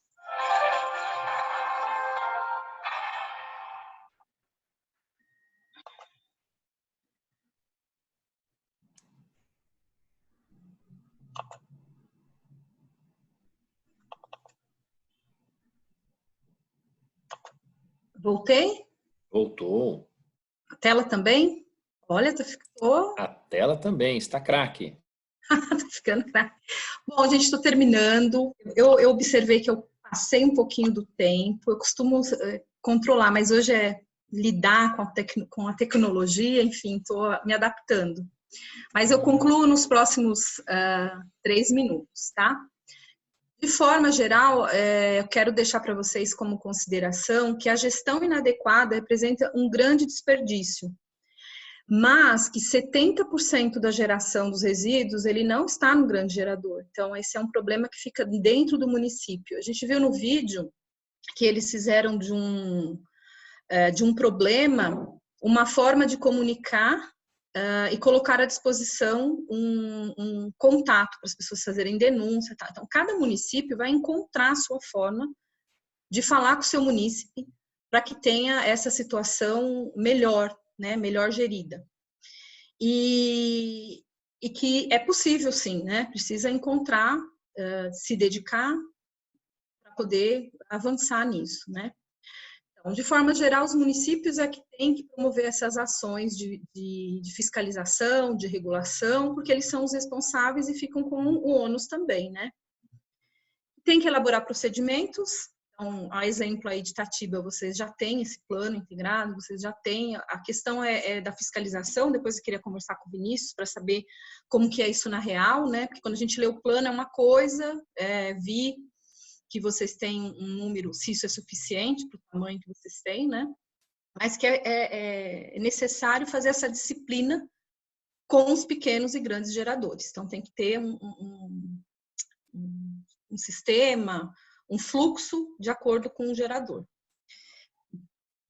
Voltei? Voltou. A tela também? Olha, ficou... A tela também, está craque. Tá ficando craque. Bom, gente, estou terminando. Eu observei que eu passei um pouquinho do tempo. Eu costumo controlar, mas hoje é lidar com a tecnologia, enfim, estou me adaptando. Mas eu concluo nos próximos 3 minutos, tá? De forma geral, eu quero deixar para vocês como consideração que a gestão inadequada representa um grande desperdício, mas que 70% da geração dos resíduos, ele não está no grande gerador. Então, esse é um problema que fica dentro do município. A gente viu no vídeo que eles fizeram de um problema uma forma de comunicar e colocar à disposição um contato para as pessoas fazerem denúncia. Tá? Então, cada município vai encontrar a sua forma de falar com o seu munícipe para que tenha essa situação melhor, né, melhor gerida. E que é possível, sim, né? Precisa encontrar, se dedicar para poder avançar nisso, né? Então, de forma geral, os municípios é que têm que promover essas ações de fiscalização, de regulação, porque eles são os responsáveis e ficam com o ônus também, né? Tem que elaborar procedimentos. Então, a exemplo aí de Itatiba, vocês já têm esse plano integrado, vocês já têm. A questão é da fiscalização. Depois eu queria conversar com o Vinícius para saber como que é isso na real, né? Porque quando a gente lê o plano é uma coisa, vi que vocês têm um número, se isso é suficiente para o tamanho que vocês têm, né? Mas que é necessário fazer essa disciplina com os pequenos e grandes geradores. Então, tem que ter um sistema, um fluxo de acordo com o gerador.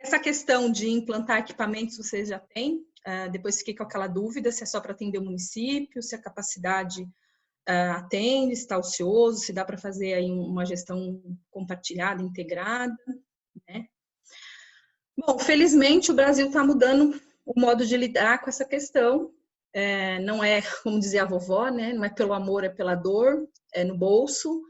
Essa questão de implantar equipamentos vocês já têm, depois fiquei com aquela dúvida se é só para atender o município, se a capacidade atende, se está ocioso, se dá para fazer aí uma gestão compartilhada, integrada, né? Bom, felizmente o Brasil está mudando o modo de lidar com essa questão. Não é, como dizia a vovó, né? Não é pelo amor, é pela dor, é no bolso.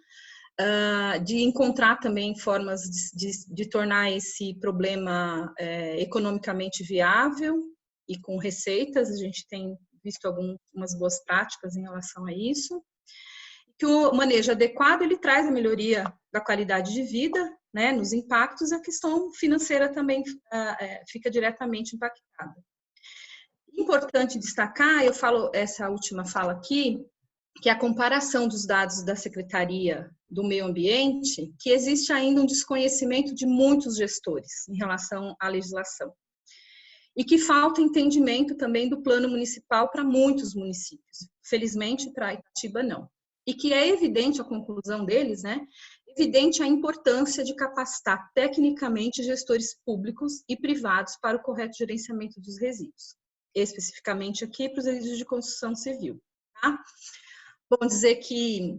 De encontrar também formas de tornar esse problema economicamente viável e com receitas. A gente tem visto algumas boas práticas em relação a isso. Que o manejo adequado, ele traz a melhoria da qualidade de vida, né, nos impactos, a questão financeira também fica diretamente impactada. Importante destacar, eu falo essa última fala aqui, que é a comparação dos dados da Secretaria do Meio Ambiente, que existe ainda um desconhecimento de muitos gestores em relação à legislação. E que falta entendimento também do plano municipal para muitos municípios. Felizmente, para Itatiba, não. E que é evidente a conclusão deles, né? Evidente a importância de capacitar tecnicamente gestores públicos e privados para o correto gerenciamento dos resíduos. Especificamente aqui para os resíduos de construção civil, tá? Bom dizer que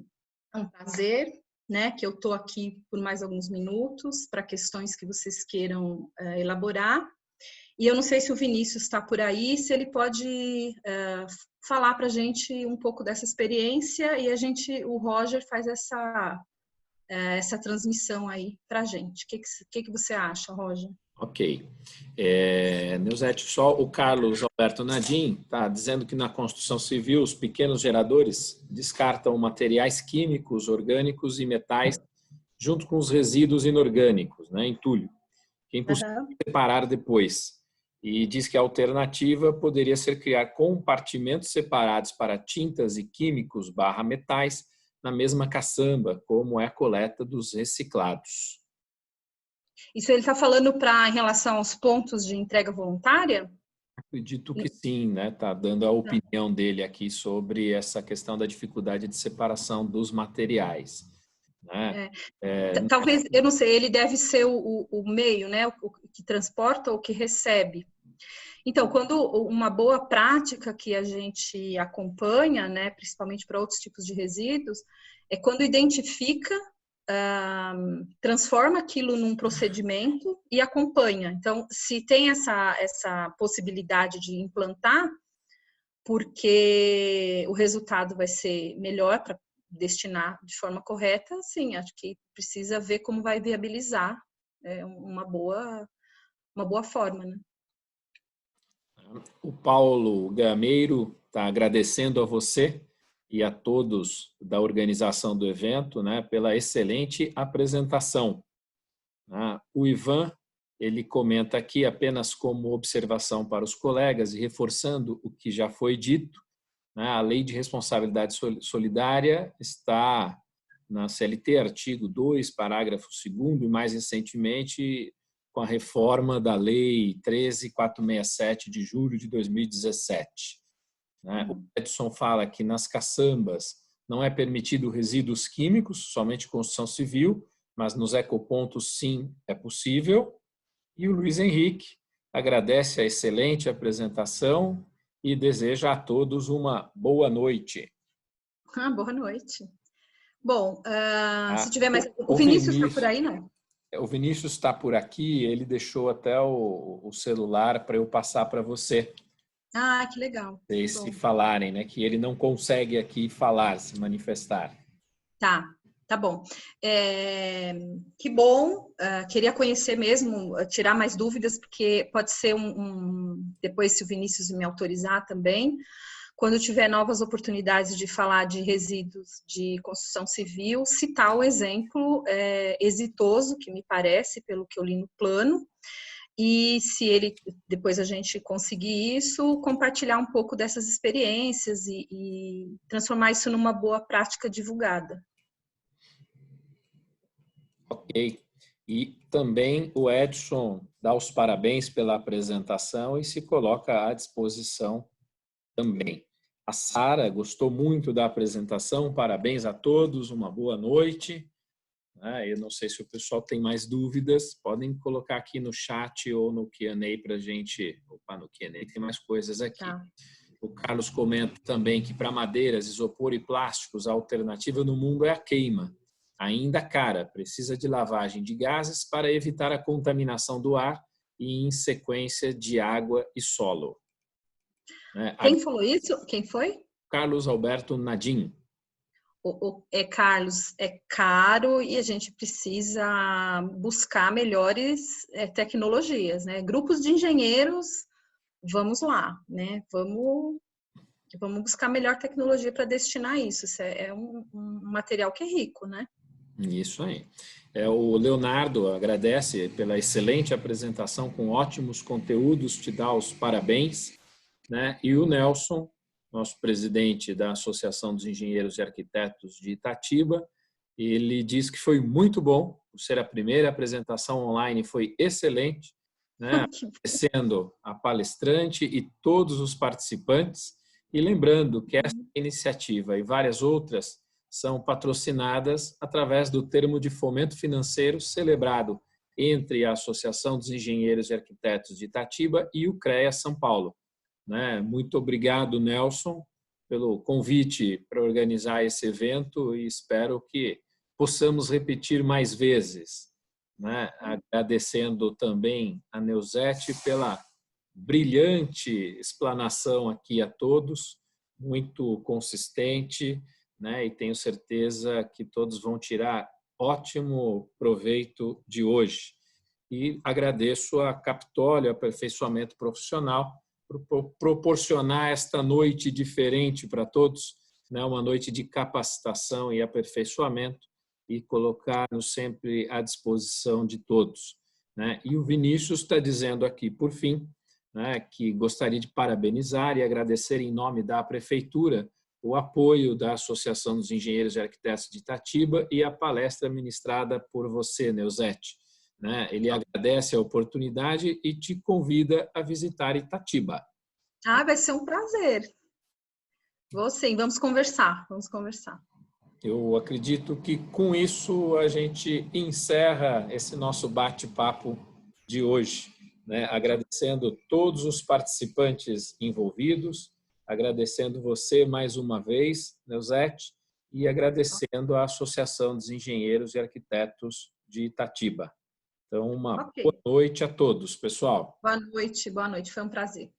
é um prazer, né? Que eu estou aqui por mais alguns minutos para questões que vocês queiram elaborar. E eu não sei se o Vinícius está por aí, se ele pode falar para a gente um pouco dessa experiência e o Roger faz essa transmissão aí para a gente. O que você acha, Roger? Ok. Neuzete, só o Carlos Alberto Nadim está dizendo que na construção civil os pequenos geradores descartam materiais químicos, orgânicos e metais junto com os resíduos inorgânicos, né, entulho, que é impossível separar depois. E diz que a alternativa poderia ser criar compartimentos separados para tintas e químicos / metais na mesma caçamba, como é a coleta dos reciclados. Isso ele está falando em relação aos pontos de entrega voluntária? Acredito que sim, né? Está dando a opinião dele aqui sobre essa questão da dificuldade de separação dos materiais. Né? Talvez, eu não sei, ele deve ser o meio, né? O que transporta ou o que recebe. Então, quando uma boa prática que a gente acompanha, né, principalmente para outros tipos de resíduos, é quando identifica, transforma aquilo num procedimento e acompanha. Então, se tem essa possibilidade de implantar, porque o resultado vai ser melhor para destinar de forma correta, sim, acho que precisa ver como vai viabilizar uma boa forma, né? O Paulo Gameiro está agradecendo a você e a todos da organização do evento, né, pela excelente apresentação. O Ivan, ele comenta aqui apenas como observação para os colegas e reforçando o que já foi dito, né, a Lei de Responsabilidade Solidária está na CLT, artigo 2, parágrafo 2º, e mais recentemente com a reforma da Lei 13.467 de julho de 2017. O Edson fala que nas caçambas não é permitido resíduos químicos, somente construção civil, mas nos ecopontos sim é possível. E o Luiz Henrique agradece a excelente apresentação e deseja a todos uma boa noite. Boa noite. Bom, se tiver mais... O Vinícius está por aí, não? O Vinícius está por aqui, ele deixou até o celular para eu passar para você. Que legal. Vocês se falarem, né? Que ele não consegue aqui falar, se manifestar. Tá. Tá bom. Que bom. Queria conhecer mesmo, tirar mais dúvidas, porque pode ser depois, se o Vinícius me autorizar também, quando tiver novas oportunidades de falar de resíduos de construção civil, citar o exemplo exitoso, que me parece, pelo que eu li no plano, e se depois a gente conseguir isso, compartilhar um pouco dessas experiências e transformar isso numa boa prática divulgada. Ok. E também o Edson dá os parabéns pela apresentação e se coloca à disposição também. A Sara gostou muito da apresentação, parabéns a todos, uma boa noite. Eu não sei se o pessoal tem mais dúvidas, podem colocar aqui no chat ou no Q&A para a gente... Opa, no Q&A tem mais coisas aqui. Tá. O Carlos comenta também que para madeiras, isopor e plásticos, a alternativa no mundo é a queima. Ainda cara, precisa de lavagem de gases para evitar a contaminação do ar e em sequência de água e solo. Quem falou isso? Quem foi? Carlos Alberto Nadim. Carlos, é caro e a gente precisa buscar melhores tecnologias, né? Grupos de engenheiros, vamos lá, né? Vamos buscar melhor tecnologia para destinar isso. Isso é um material que é rico, né? Isso aí. O Leonardo agradece pela excelente apresentação com ótimos conteúdos, te dá os parabéns, né? E o Nelson, nosso presidente da Associação dos Engenheiros e Arquitetos de Itatiba, ele diz que foi muito bom, por ser a primeira apresentação online, foi excelente, né? Agradecendo a palestrante e todos os participantes, e lembrando que essa iniciativa e várias outras são patrocinadas através do termo de fomento financeiro celebrado entre a Associação dos Engenheiros e Arquitetos de Itatiba e o CREA São Paulo. Muito obrigado, Nelson, pelo convite para organizar esse evento e espero que possamos repetir mais vezes. Agradecendo também a Neuzete pela brilhante explanação aqui a todos, muito consistente, e tenho certeza que todos vão tirar ótimo proveito de hoje. E agradeço a Capitólio Aperfeiçoamento Profissional por proporcionar esta noite diferente para todos, uma noite de capacitação e aperfeiçoamento, e colocar-nos sempre à disposição de todos. E o Vinícius está dizendo aqui, por fim, que gostaria de parabenizar e agradecer em nome da Prefeitura o apoio da Associação dos Engenheiros e Arquitetos de Itatiba e a palestra ministrada por você, Neuzete. Ele agradece a oportunidade e te convida a visitar Itatiba. Vai ser um prazer. Vou sim, vamos conversar. Eu acredito que com isso a gente encerra esse nosso bate-papo de hoje, agradecendo todos os participantes envolvidos, agradecendo você mais uma vez, Neuzete, e agradecendo a Associação dos Engenheiros e Arquitetos de Itatiba. Então, boa noite a todos, pessoal. Boa noite, foi um prazer.